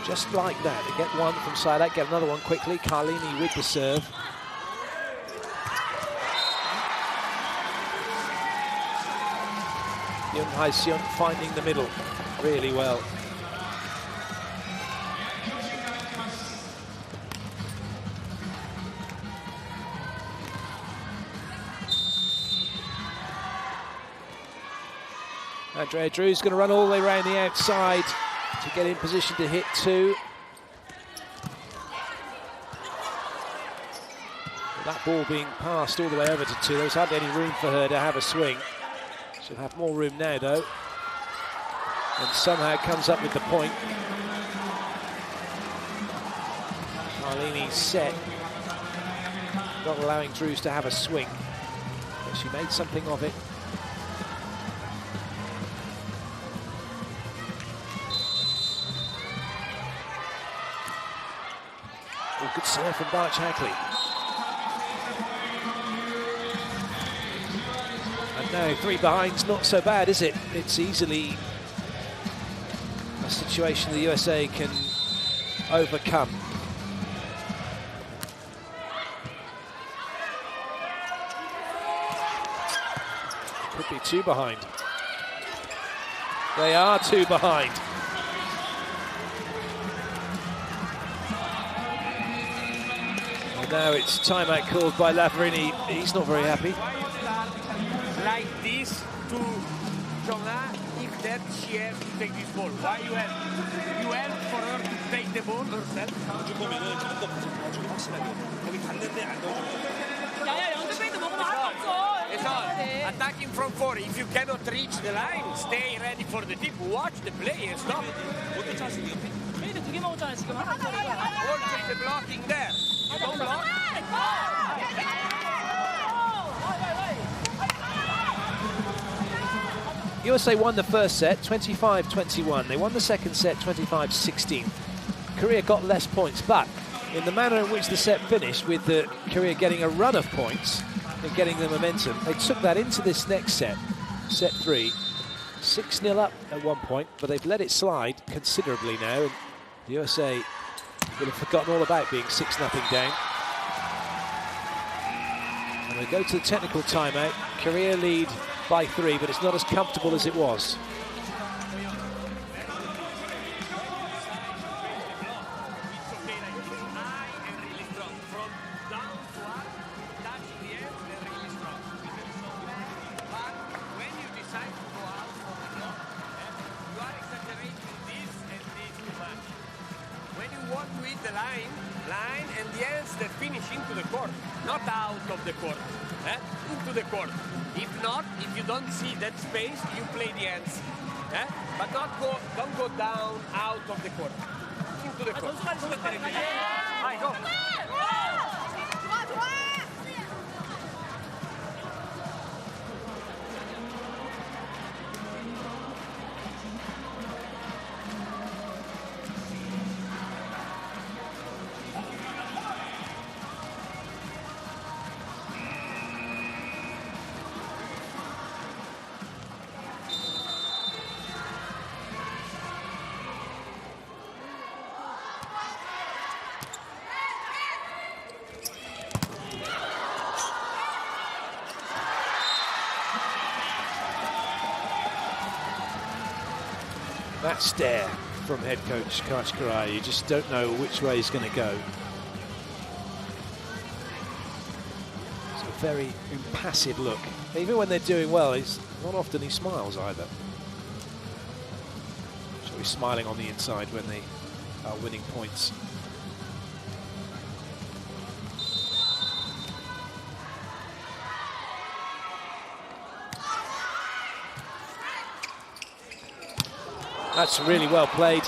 Just like that, they get one from side out, get another one quickly. Carlini with the serve. Yun Hai-seon finding the middle really well. Andrea Drews going to run all the way around the outside to get in position to hit two. With that ball being passed all the way over to two, there was hardly any room for her to have a swing. She'll have more room now, though. And somehow comes up with the point. Carlini's set, not allowing Drews to have a swing. But she made something of it. Good serve from Barch Hackley. And now 3 behind's not so bad, is it? It's easily a situation the USA can overcome. Could be 2 behind. They are 2 behind. Now it's timeout called by Lavarini. He's not very happy. Like this to Chong-ah if that she has to take this ball. Why you have for her to take the ball herself? It's all. Attacking from 4. If you cannot reach the line, stay ready for the tip. Watch the player. Stop. Also the blocking there. Don't block. USA won the first set 25-21. They won the second set 25-16. Korea got less points, but in the manner in which the set finished, with Korea getting a run of points and getting the momentum, they took that into this next set, set 3. 6-0 up at one point, but they've let it slide considerably now. And the USA will have forgotten all about being 6-0 down. And they go to the technical timeout. Korea lead by 3, but it's not as comfortable as it was. That space, you play the ends, but don't go down out of the court, into the court. Go. that stare from head coach Kachikarai. You just don't know which way he's going to go. It's a very impassive look. Even when they're doing well, it's not often he smiles either. So he's smiling on the inside when they are winning points. That's really well played.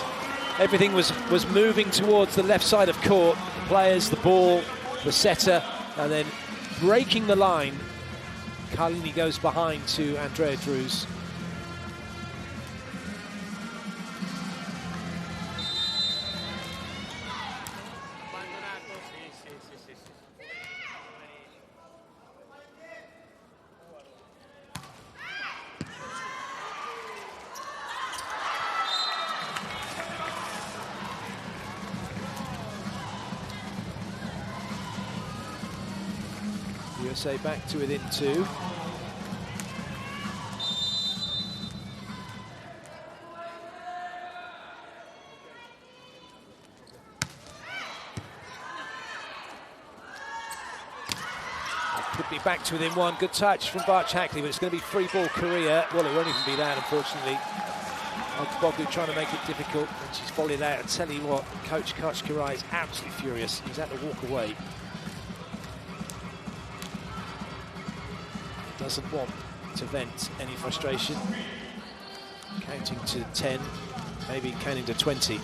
Everything was moving towards the left side of court. The players, the ball, the setter, and then breaking the line. Carlini goes behind to Andrea Drews. USA back to within 2. Could be back to within 1. Good touch from Barch-Hackley, but it's going to be free ball Korea. Well, it won't even be that, unfortunately. Boglu trying to make it difficult, and she's volleyed out. And tell you what, Coach Kachikarai is absolutely furious. He's had to walk away. Doesn't want to vent any frustration. Counting to 10, maybe counting to 20.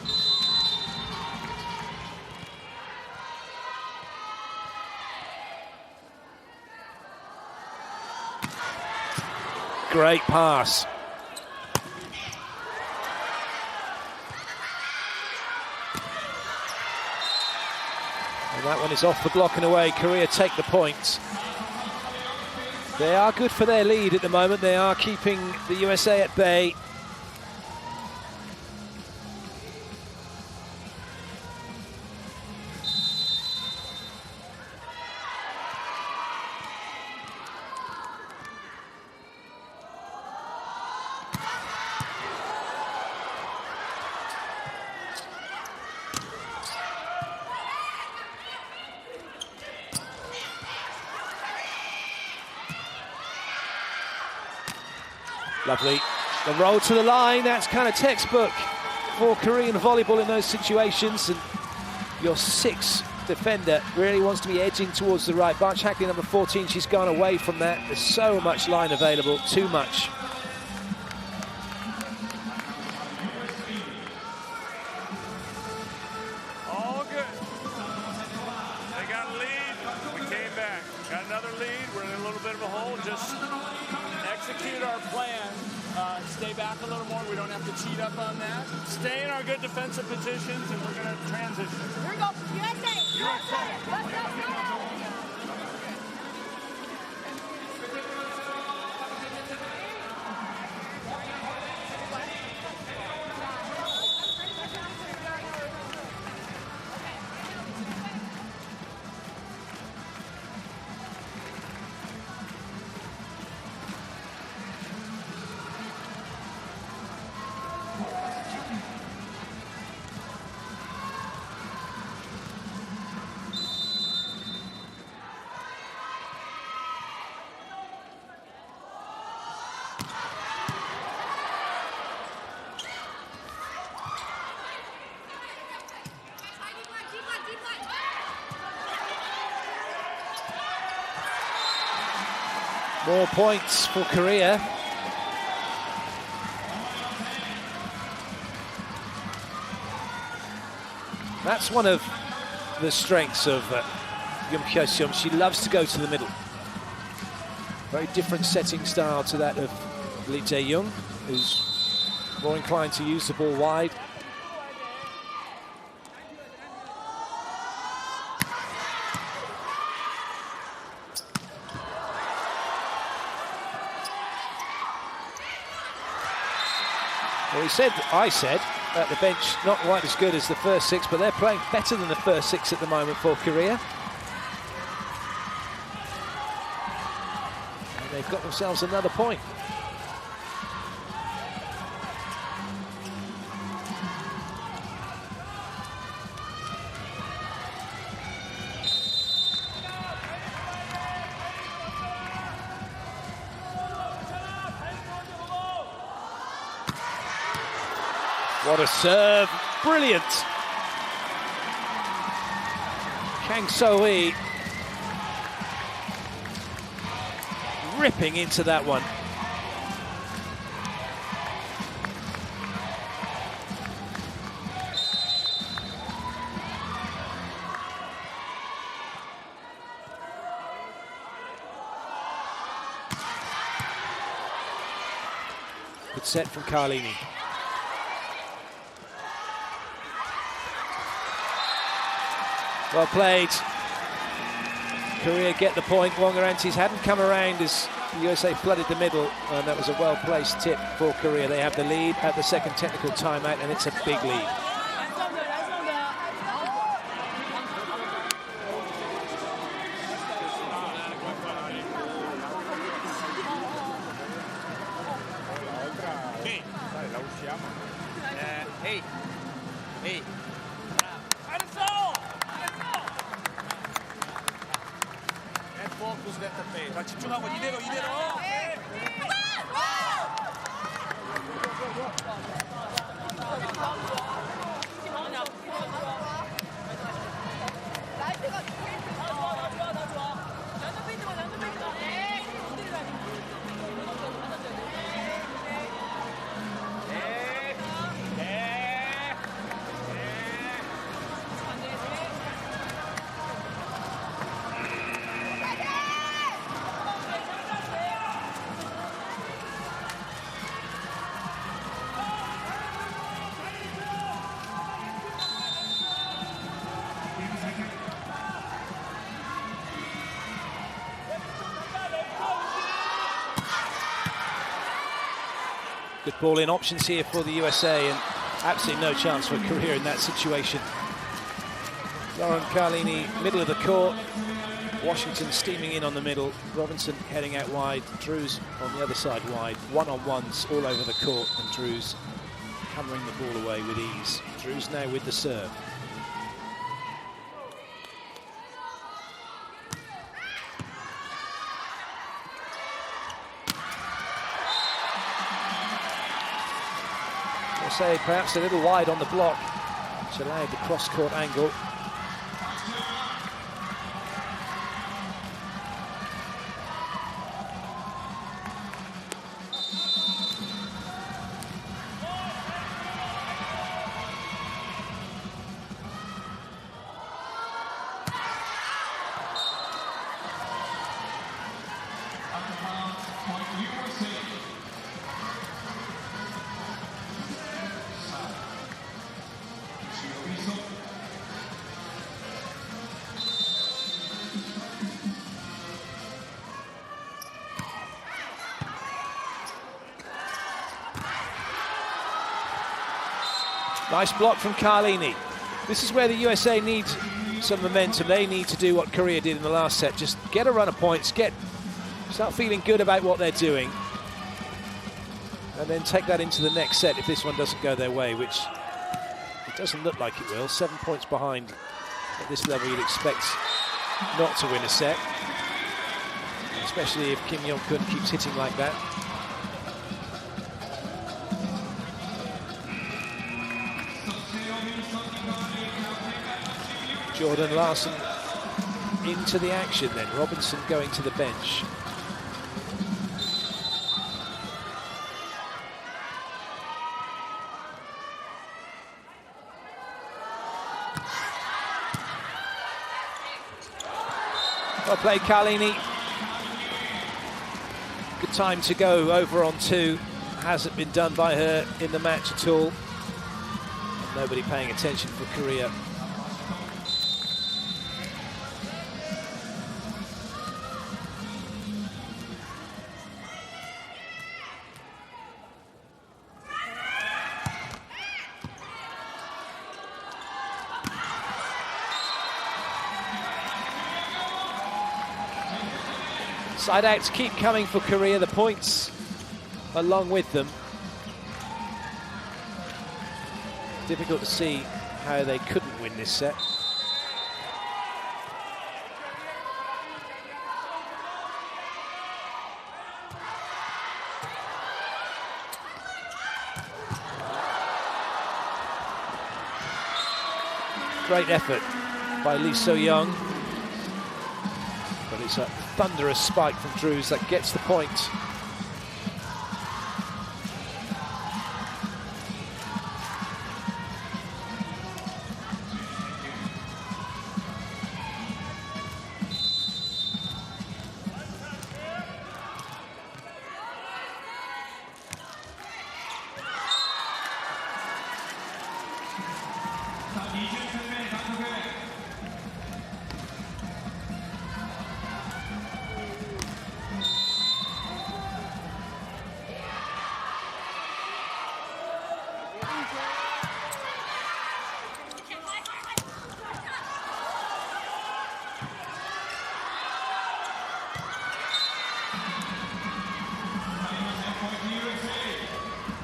Great pass. And that one is off the block and away. Korea take the point. They are good for their lead at the moment. They are keeping the USA at bay. Lovely. The roll to the line, that's kind of textbook for Korean volleyball in those situations. And your 6th defender really wants to be edging towards the right. Barch-Hackley, number 14, she's gone away from that. There's so much line available, too much. All good. They got a lead. We came back. Got another lead. We're in a little bit of a hole. Just execute our plan. Stay back a little more. We don't have to cheat up on that. Stay in our good defensive positions, and we're going to transition. Here we go. USA! USA! Let's go! More points for Korea. That's one of the strengths of Yoon Hyo-seom. She loves to go to the middle. Very different setting style to that of Lee Jae-young, who's more inclined to use the ball wide. Well, I said at the bench, not quite as good as the first 6, but they're playing better than the first 6 at the moment for Korea. And they've got themselves another point. What a serve. Brilliant. Kang So-hee ripping into that one. Good set from Carlini. Well played. Korea get the point. Wongerantes hadn't come around as the USA flooded the middle, and that was a well-placed tip for Korea. They have the lead at the second technical timeout, and it's a big lead. Hey. And focus that the pace. 자, 집중하고 이대로. Good ball-in options here for the USA, and absolutely no chance for Korea in that situation. Lauren Carlini, middle of the court. Washington steaming in on the middle. Robinson heading out wide. Drews on the other side wide. One-on-ones all over the court, and Drews hammering the ball away with ease. Drews now with the serve. Say perhaps a little wide on the block, which allowed the cross-court angle. Nice block from Carlini. This is where the USA needs some momentum. They need to do what Korea did in the last set. Just get a run of points, start feeling good about what they're doing, and then take that into the next set if this one doesn't go their way, which it doesn't look like it will. 7 points behind at this level, you'd expect not to win a set, especially if Kim Yong-kun keeps hitting like that. Jordan Larson into the action then. Robinson going to the bench. Well played, Carlini. Good time to go over on 2. Hasn't been done by her in the match at all. Nobody paying attention for Korea. Side outs keep coming for Korea, the points along with them. Difficult to see how they couldn't win this set. Great effort by Lee So-young. But it's a thunderous spike from Drews that gets the point.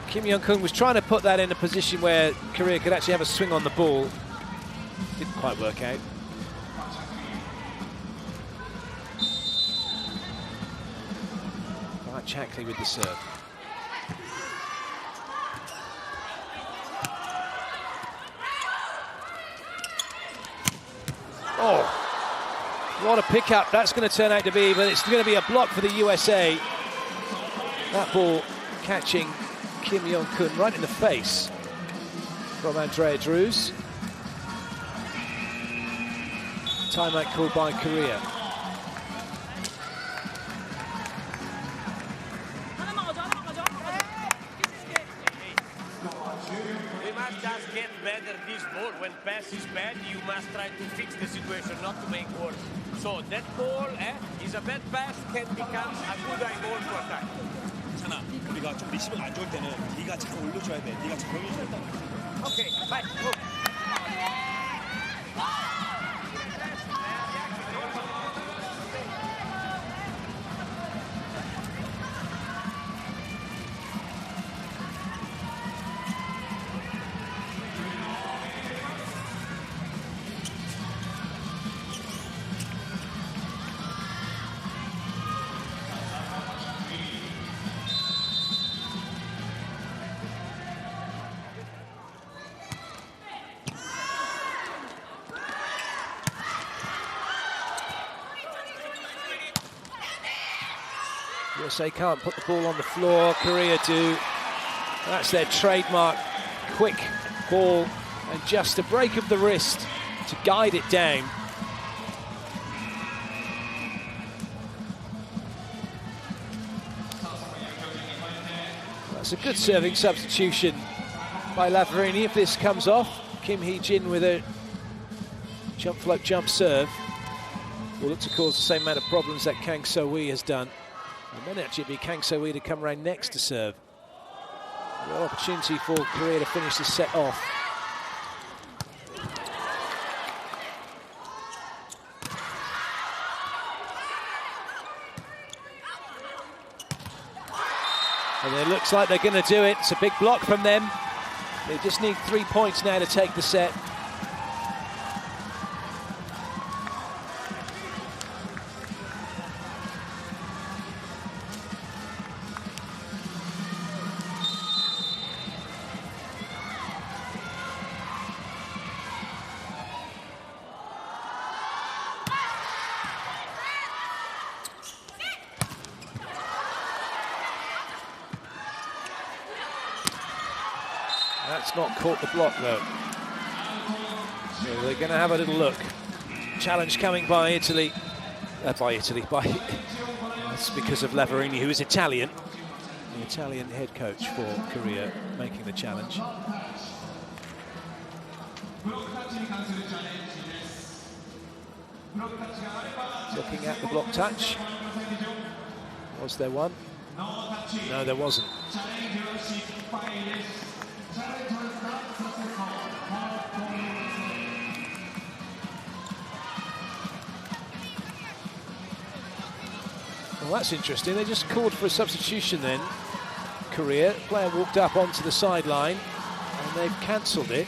Kim Young-kun was trying to put that in a position where Korea could actually have a swing on the ball. Didn't quite work out. Right, Chackley with the serve. Oh, what a pickup that's going to turn out to be, but it's going to be a block for the USA. That ball catching Kim Young-kun right in the face from Andrea Drews. Timeout called by Korea. We must just get better this ball. When pass is bad, you must try to fix the situation, not to make worse. So that ball is a bad pass, can become a good high ball to attack. 우리가 좀 리시브가 안 좋을 때는 네가 잘 올려줘야 돼. 네가 잘 올려줘야 돼. Okay, bye. Go. USA can't put the ball on the floor, Korea do. That's their trademark, quick ball and just a break of the wrist to guide it down. That's a good serving substitution by Lavarini. If this comes off, Kim Hee-jin with a jump float jump serve will look to cause the same amount of problems that Kang So-wee has done. And then actually it'd be Kang So-wee to come around next to serve. A real opportunity for Korea to finish the set off. And it looks like they're going to do it. It's a big block from them. They just need 3 points now to take the set. That's not caught the block though. So they're going to have a little look. Challenge coming by Italy. That's because of Lavarini, who is Italian. The Italian head coach for Korea making the challenge. Looking at the block touch. Was there one? No, there wasn't. Well, that's interesting. They just called for a substitution then. Korea, player walked up onto the sideline and they've cancelled it.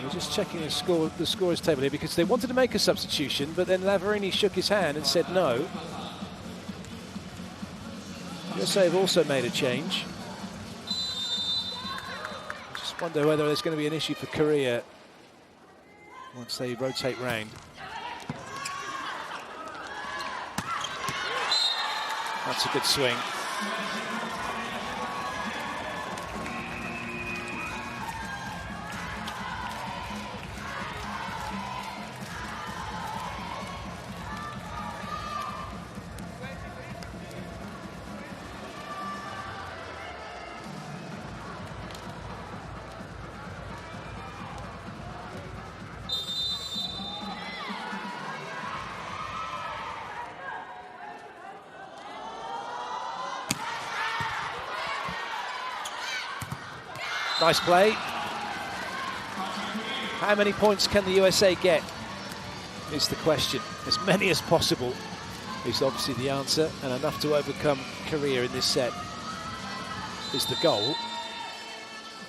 We're just checking the scores table here because they wanted to make a substitution, but then Lavarini shook his hand and said no. USA have also made a change. Just wonder whether there's going to be an issue for Korea once they rotate round. That's a good swing. Nice play. How many points can the USA get is the question. As many as possible is obviously the answer, and enough to overcome Korea in this set is the goal.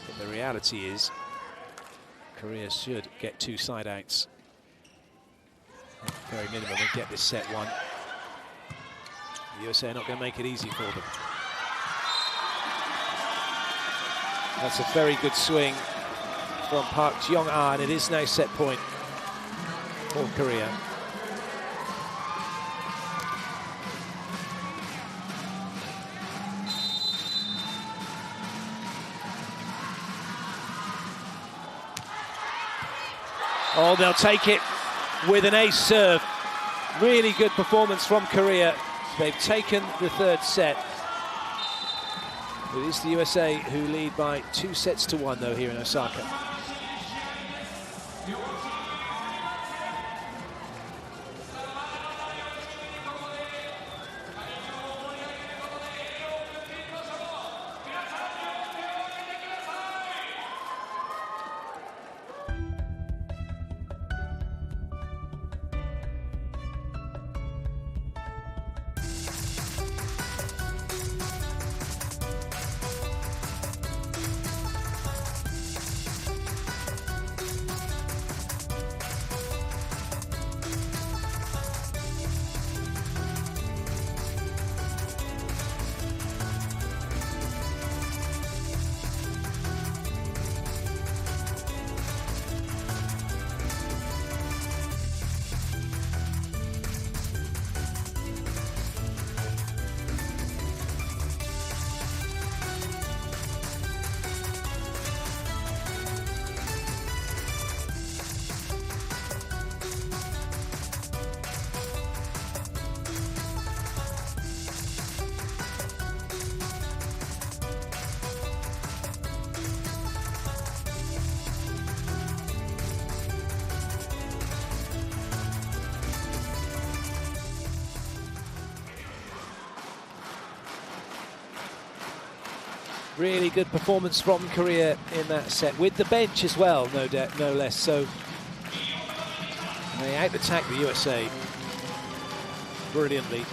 But the reality is Korea should get 2 side outs at the very minimum and get this set won. The USA are not going to make it easy for them. That's a very good swing from Park Jeong-ah, and it is now set point for Korea. Oh, they'll take it with an ace serve. Really good performance from Korea. They've taken the 3rd set. It is the USA who lead by 2-1 though here in Osaka. Really good performance from Korea in that set, with the bench as well, no less. So they out-attack the USA brilliantly.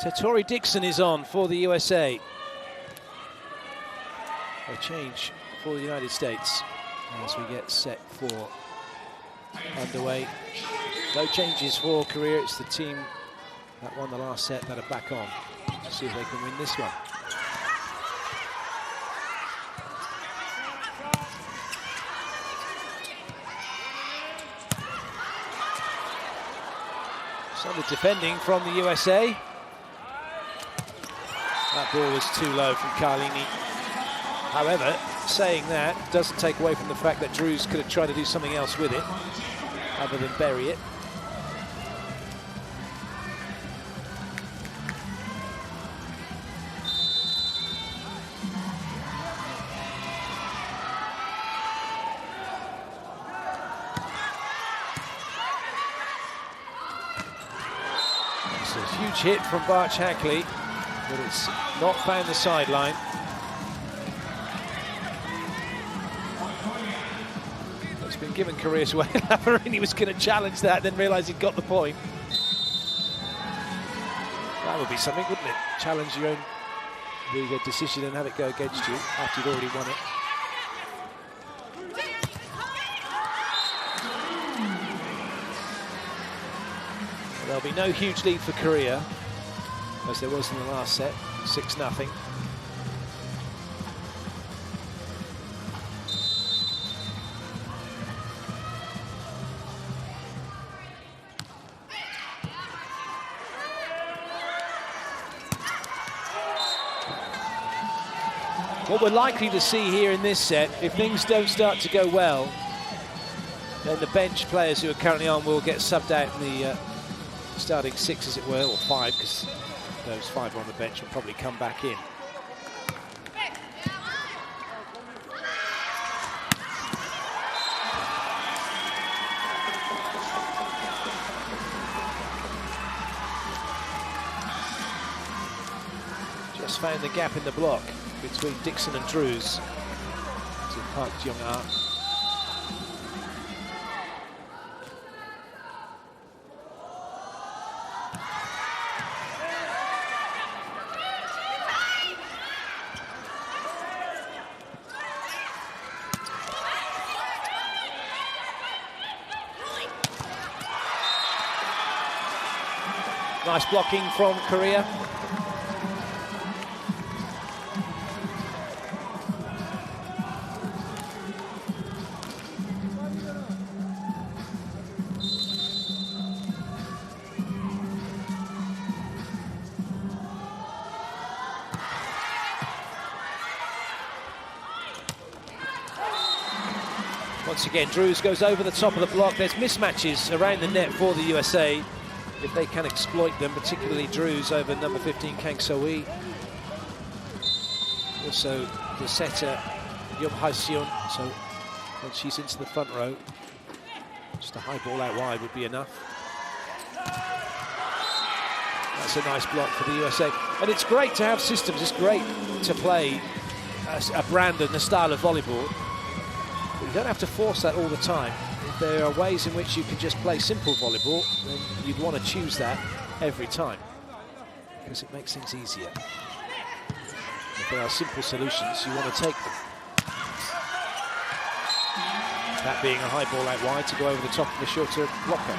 Tori Dixon is on for the USA. A change for the United States as we get set 4 underway. No changes for Korea. It's the team that won the last set that are back on to see if they can win this one. Solid defending from the USA. That ball was too low from Carlini. However, saying that doesn't take away from the fact that Drews could have tried to do something else with it other than bury it. It's a huge hit from Barch Hackley, but it's not found the sideline. It's been given Korea's way. Lavarini was going to challenge that, then realised he'd got the point. That would be something, wouldn't it? Challenge your own the decision and have it go against you after you'd already won it. There'll be no huge lead for Korea, as there was in the last set, 6-0. What we're likely to see here in this set, if things don't start to go well, then the bench players who are currently on will get subbed out in the starting 6, as it were, or 5, because those 5 on the bench will probably come back in. Just found the gap in the block between Dixon and Drews to Park Jong-ah. Nice blocking from Korea. Once again, Drews goes over the top of the block. There's mismatches around the net for the USA. If they can exploit them, particularly Drews over number 15, Kang So-ui. Also, the setter, Yum Ha-seon. So, when she's into the front row, just a high ball out wide would be enough. That's a nice block for the USA. And it's great to have systems. It's great to play a brand and a style of volleyball. But you don't have to force that all the time. If there are ways in which you can just play simple volleyball, then you'd want to choose that every time, because it makes things easier. If there are simple solutions, you want to take them. That being a high ball out wide to go over the top of the shorter blocker.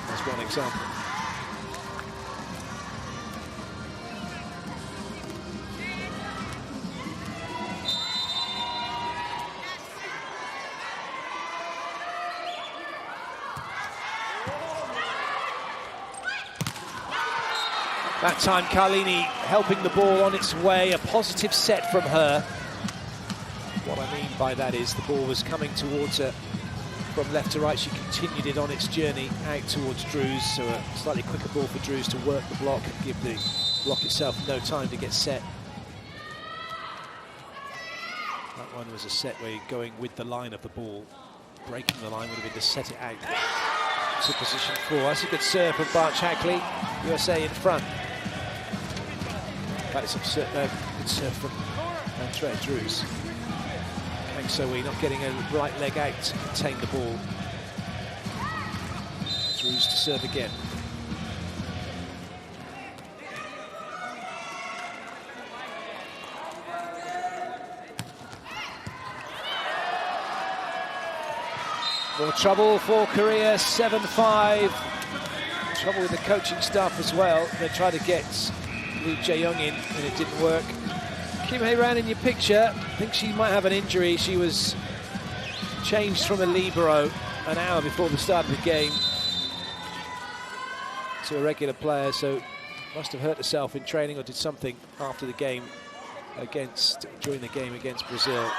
That's one example. That time Carlini helping the ball on its way, a positive set from her. What I mean by that is the ball was coming towards her from left to right. She continued it on its journey out towards Drews, so a slightly quicker ball for Drews to work the block and give the block itself no time to get set. That one was a set where you're going with the line of the ball. Breaking the line would have been to set it out to position 4. That's a good serve from Barch Hackley. USA in front. That is a good serve from Andrea Drews. Kang So-ui not getting a right leg out to contain the ball. Drews to serve again. More trouble for Korea, 7-5. Trouble with the coaching staff as well. They tried to get Lee Jae-young in and it didn't work. Kim Hae-ran in your picture. I think she might have an injury. She was changed from a libero an hour before the start of the game to a regular player, so must have hurt herself in training or did something after the game during the game against Brazil.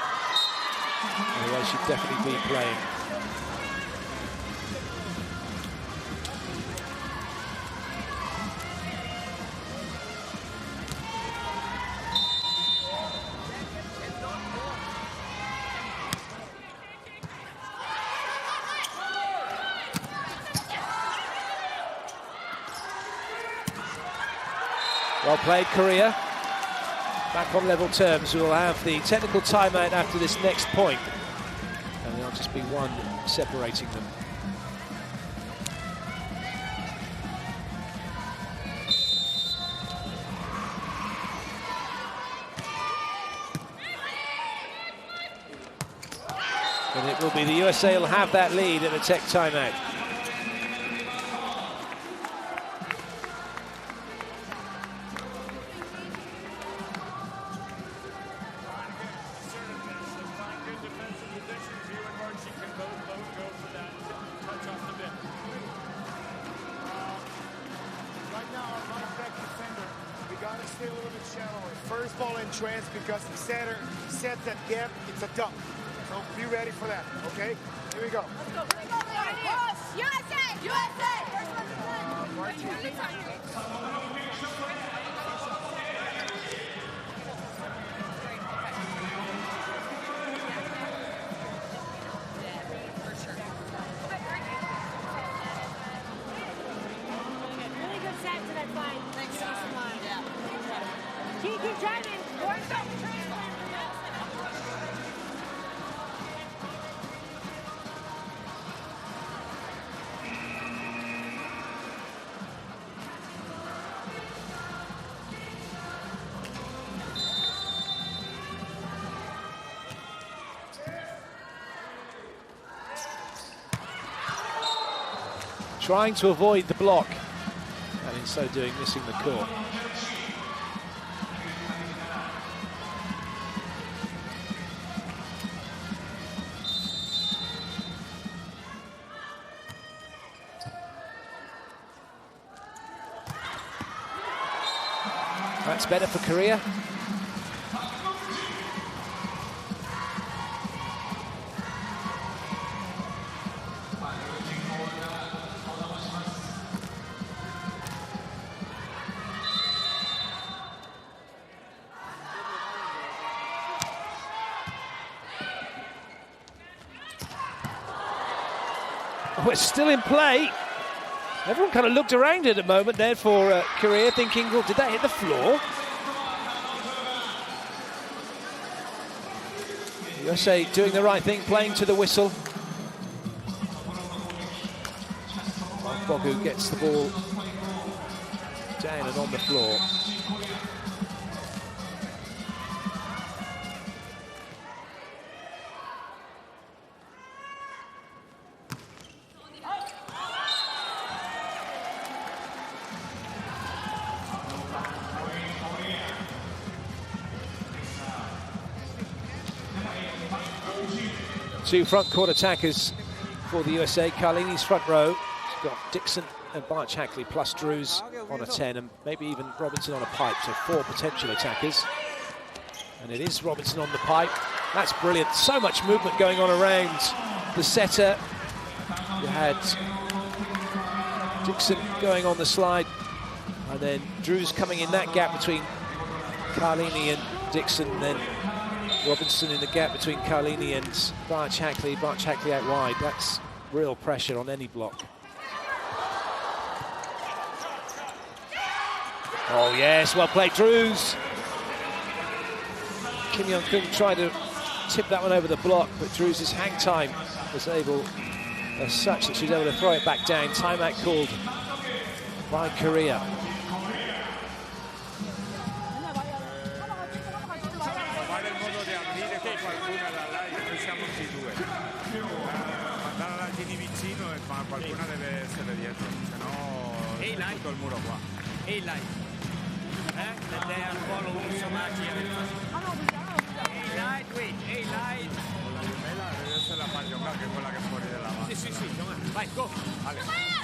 Anyway, she'd definitely be playing. Well played, Korea. Back on level terms. We will have the technical timeout after this next point. And there'll just be one separating them. And it will be the USA will have that lead at the tech timeout. Because the setter set that gap, it's a dunk. So be ready for that, okay? Here we go. Let's go. USA! USA! Really good set to that line. Thanks, yeah. Keep driving. Trying to avoid the block, and in so doing, missing the court. That's better for Korea. Oh, it's still in play. Everyone kind of looked around at the moment there for Korea, thinking, well, did that hit the floor? USA doing the right thing, playing to the whistle. Bogu gets the ball down and on the floor. Two front court attackers for the USA. Carlini's front row. She's got Dixon and Barch-Hackley plus Drews on a 10 and maybe even Robinson on a pipe. So four potential attackers. And it is Robinson on the pipe. That's brilliant. So much movement going on around the setter. You had Dixon going on the slide. And then Drews coming in that gap between Carlini and Dixon. And then Robinson in the gap between Carlini and Barch-Hackley. Barch-Hackley out wide. That's real pressure on any block. Oh yes, well played, Drews. Kim Young-kun tried to tip that one over the block, but Drews' hang time was able, as such, that she was able to throw it back down. Timeout called by Korea. tutto il muro qua. A-line. That they are following so much here. A-line, wait, A-line. Quella deve essere la parte giocare, che è quella che è fuori della mano. Sì, vai, go. Vale.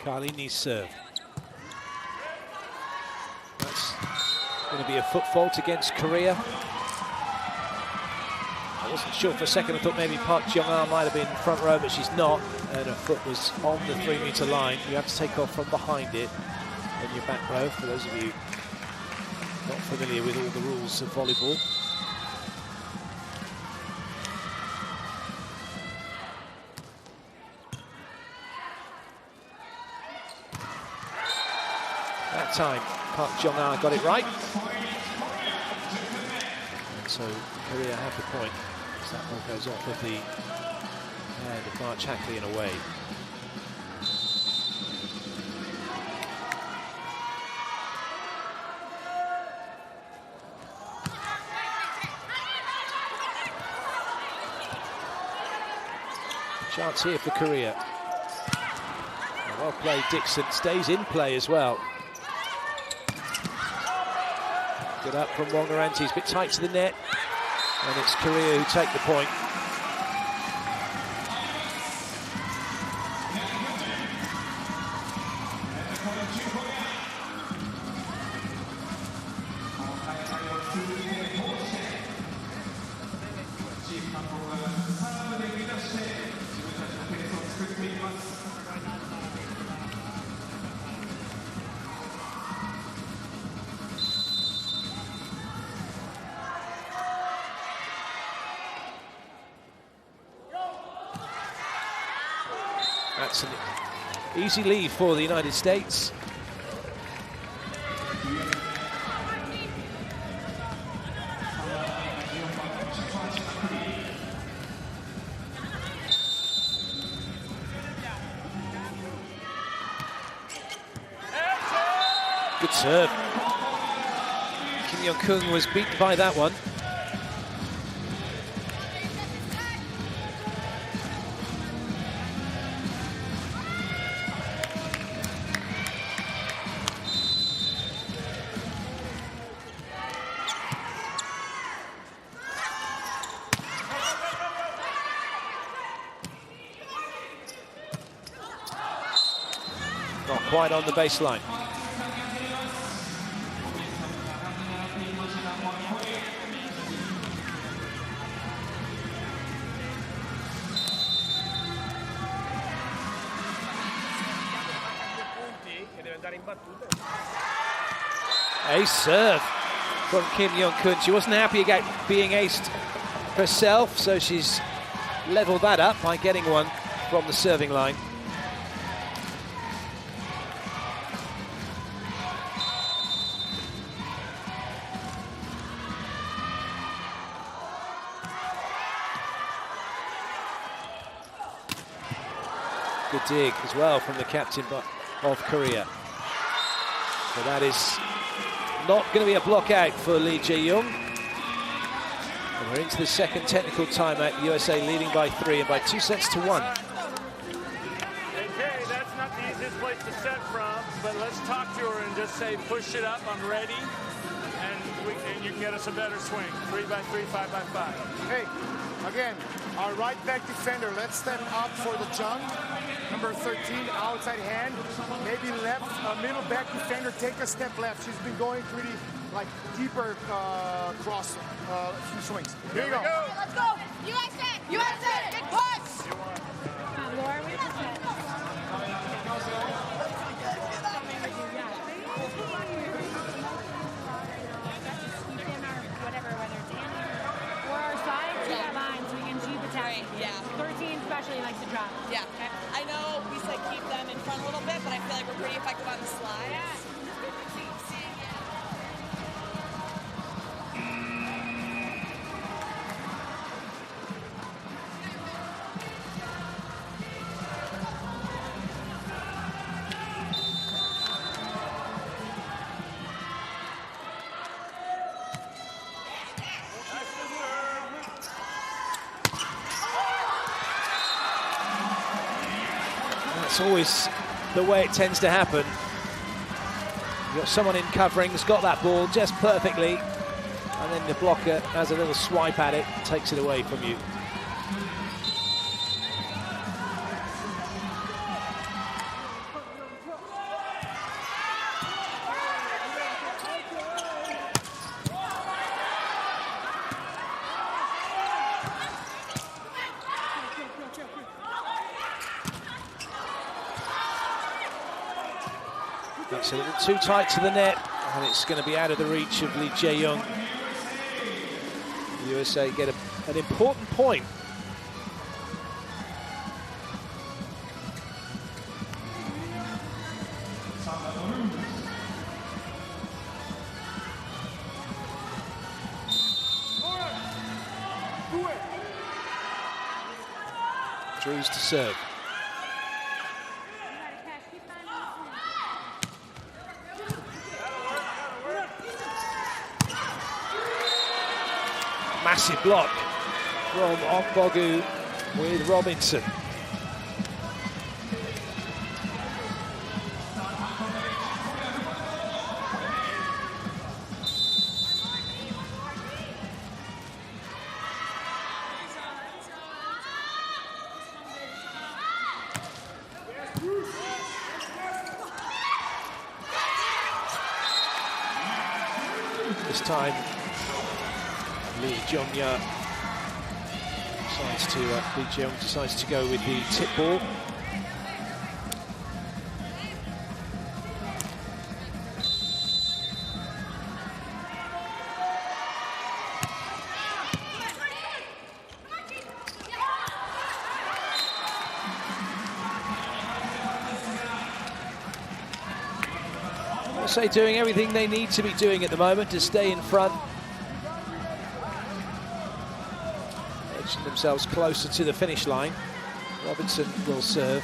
Carlini's serve. That's going to be a foot fault against Korea. I wasn't sure for a second. I thought maybe Park Jong-ah might have been front row, but she's not. And her foot was on the 3-meter line. You have to take off from behind it in your back row, for those of you not familiar with all the rules of volleyball. That time, Park Jong-ah got it right. And so Korea have the point, as that ball goes off of the hand of March Hackley in a way. Chance here for Korea. Well played, Dixon stays in play as well. Good up from Wongaranti, a bit tight to the net, and it's Korea who take the point. That's an easy lead for the United States. Good serve. Kim Young-kun was beaten by that one. Not quite on the baseline. Ace serve from Kim Young-kun. She wasn't happy about being aced herself, so she's leveled that up by getting one from the serving line. Good dig as well from the captain of Korea. So that is not going to be a block out for Lee Jae-young. And we're into the second technical timeout. The USA leading by 3 and by 2 sets to 1. Okay, that's not the easiest place to set from, but let's talk to her and just say, push it up, I'm ready, and you can get us a better swing. 3x3, 5x5. Hey, again, our right back defender, let's step up for the jump. Number 13, outside hand, maybe left, middle back defender, take a step left. She's been going pretty, like, deeper cross few swings. Here you go. Let's go. USA! USA! Big push! Laura, we just met. Whatever, whether it's Andy or our side, we have lines, we can Jeep attack. Yeah. 13 especially likes to drop. Yeah. Okay. I know we said keep them in front a little bit, but I feel like we're pretty effective on the slides. Yeah. That's always the way it tends to happen. You've got someone in covering, has got that ball just perfectly, and then the blocker has a little swipe at it, takes it away from you. That's a little too tight to the net, and it's going to be out of the reach of Lee Jae-young. The USA get an important point. Drews to serve. Massive block from Okbogu with Robinson. This time Lee Jae-young decides to go with the tip ball. USA doing everything they need to be doing at the moment to stay in front. Edging themselves closer to the finish line. Robinson will serve.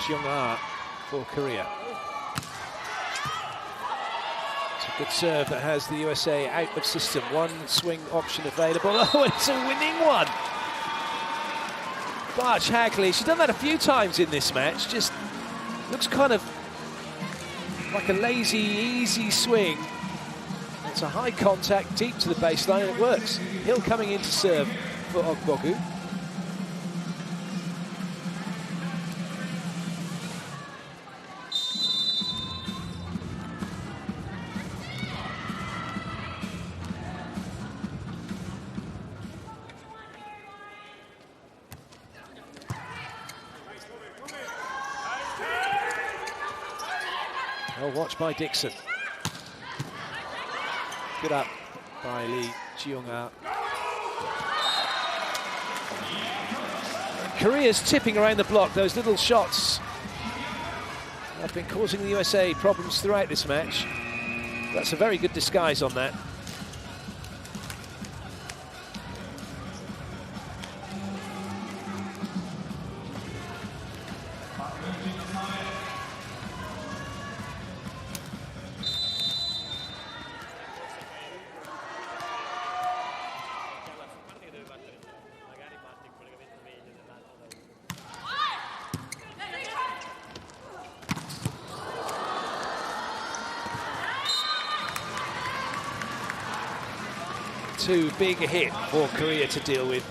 Jung-ah for Korea. It's a good serve that has the USA out of system. One swing option available. Oh, it's a winning one. Barch Hagley, she's done that a few times in this match. Just looks kind of like a lazy, easy swing. It's a high contact, deep to the baseline, and it works. Hill coming in to serve for Okbogu. Well watched by Dixon. Good up by Lee Jae-young. Korea's tipping around the block. Those little shots have been causing the USA problems throughout this match. That's a very good disguise on that. Too big a hit for Korea to deal with.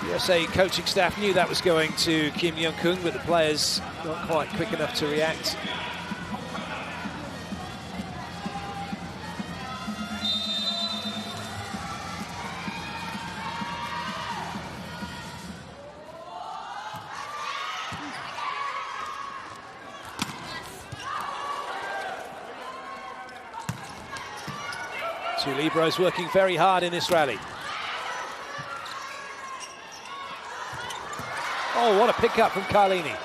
USA coaching staff knew that was going to Kim Young-kun, but the players not quite quick enough to react. Two liberos working very hard in this rally. Oh, what a pickup from Carlini.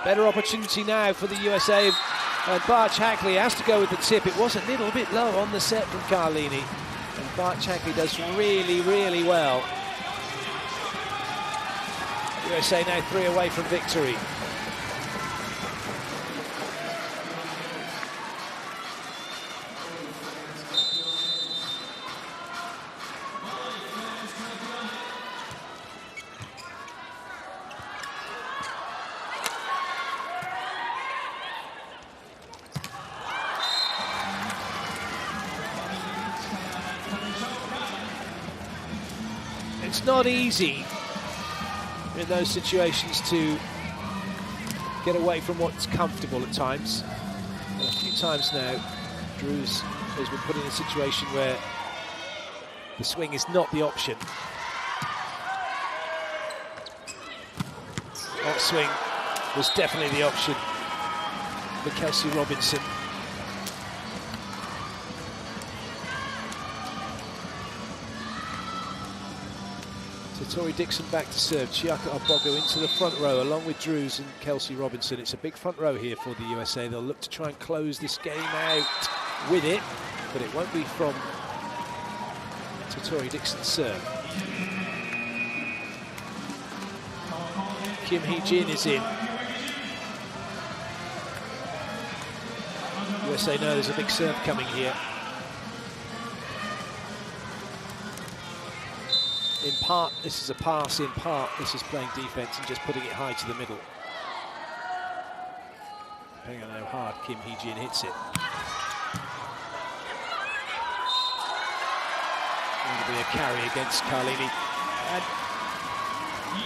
Better opportunity now for the USA. And Bart Hackley has to go with the tip. It was a little bit low on the set from Carlini. And Bart Hackley does really, really well. USA now 3 away from victory. It's not easy in those situations to get away from what's comfortable at times. And a few times now, Drews has been put in a situation where the swing is not the option. That swing was definitely the option for Kelsey Robinson. Tori Dixon back to serve. Chiaka Ogbogu into the front row along with Drews and Kelsey Robinson. It's a big front row here for the USA. They'll look to try and close this game out with it, but it won't be from Tori Dixon's serve. Kim Hee-jin is in. USA know there's a big serve coming here. In part, this is a pass. In part, this is playing defense and just putting it high to the middle. Depending on how hard Kim Hee-jin hits it. Going to be a carry against Carlini. And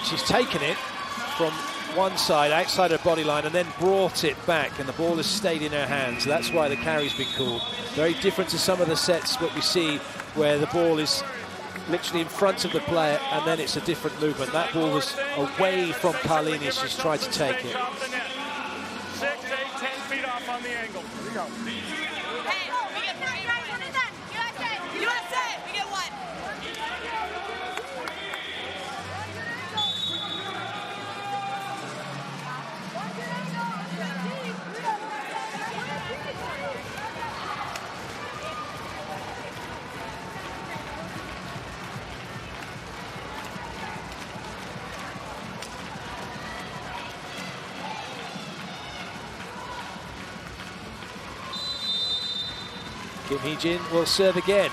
she's taken it from one side, outside her body line, and then brought it back, and the ball has stayed in her hands. That's why the carry's been called. Very different to some of the sets what we see where the ball is literally in front of the player, and then it's a different movement. That ball was away from Carlini. She's tried to take it. 6, 8, 10 feet off on the angle. Here we go. Hey, we get 3 USA, we get 1. Kim Hee-jin will serve again.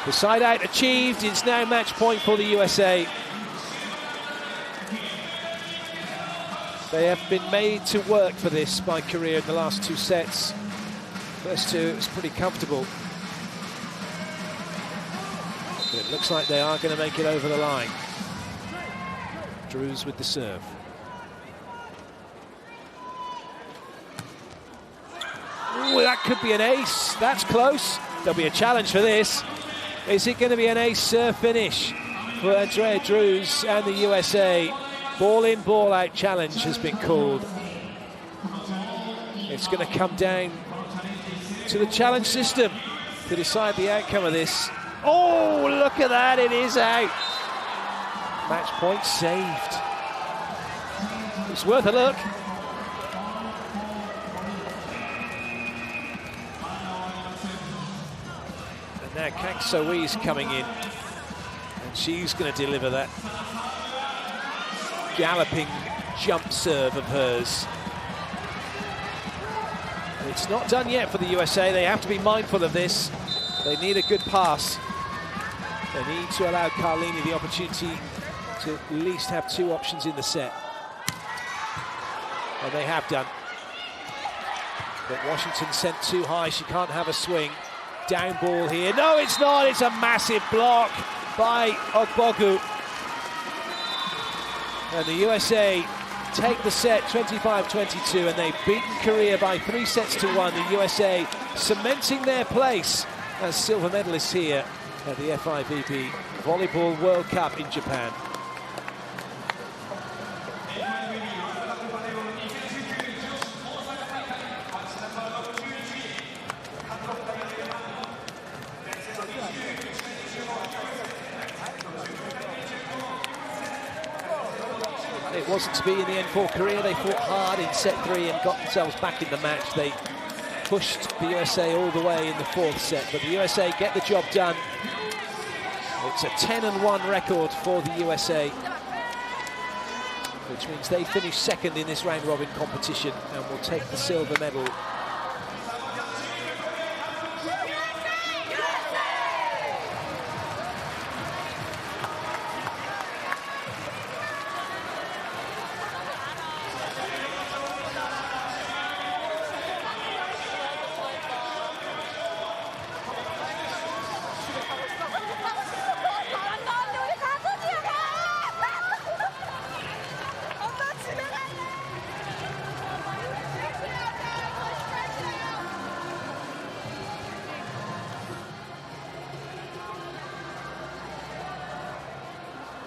The side out achieved. It's now match point for the USA. They have been made to work for this by Korea in the last 2 sets. First 2, it was pretty comfortable. But it looks like they are going to make it over the line. Drews with the serve. Ooh, that could be an ace. That's close. There'll be a challenge for this. Is it going to be an ace serve finish for Andrea Drews and the USA? Ball in, ball out challenge has been called. It's going to come down to the challenge system to decide the outcome of this. Oh, look at that, it is out. Match point saved. It's worth a look. And now Kang So-Wee's coming in, and she's going to deliver that galloping jump serve of hers. And it's not done yet for the USA. They have to be mindful of this. They need a good pass. They need to allow Carlini the opportunity to at least have 2 options in the set. And they have done. But Washington sent too high. She can't have a swing. Down ball here. No, it's not. It's a massive block by Ogbogu. And the USA take the set 25-22, and they've beaten Korea by 3 sets to 1. The USA cementing their place as silver medalists here at the FIVB Volleyball World Cup in Japan. It wasn't to be in the end for Korea. They fought hard in set 3 and got themselves back in the match. They pushed the USA all the way in the 4th set, but the USA get the job done. It's a 10-1 record for the USA, which means they finish second in this round-robin competition and will take the silver medal.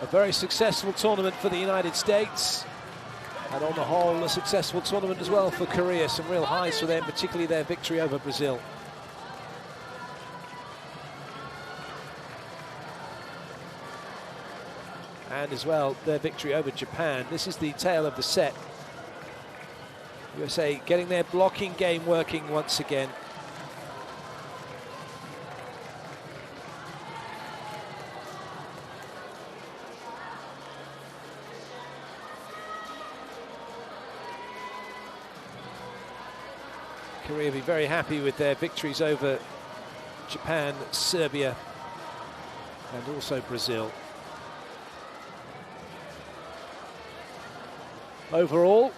A very successful tournament for the United States, and on the whole a successful tournament as well for Korea. Some real highs for them, particularly their victory over Brazil. And as well their victory over Japan. This is the tail of the set. USA getting their blocking game working once again. Korea will be very happy with their victories over Japan, Serbia, and also Brazil. Overall,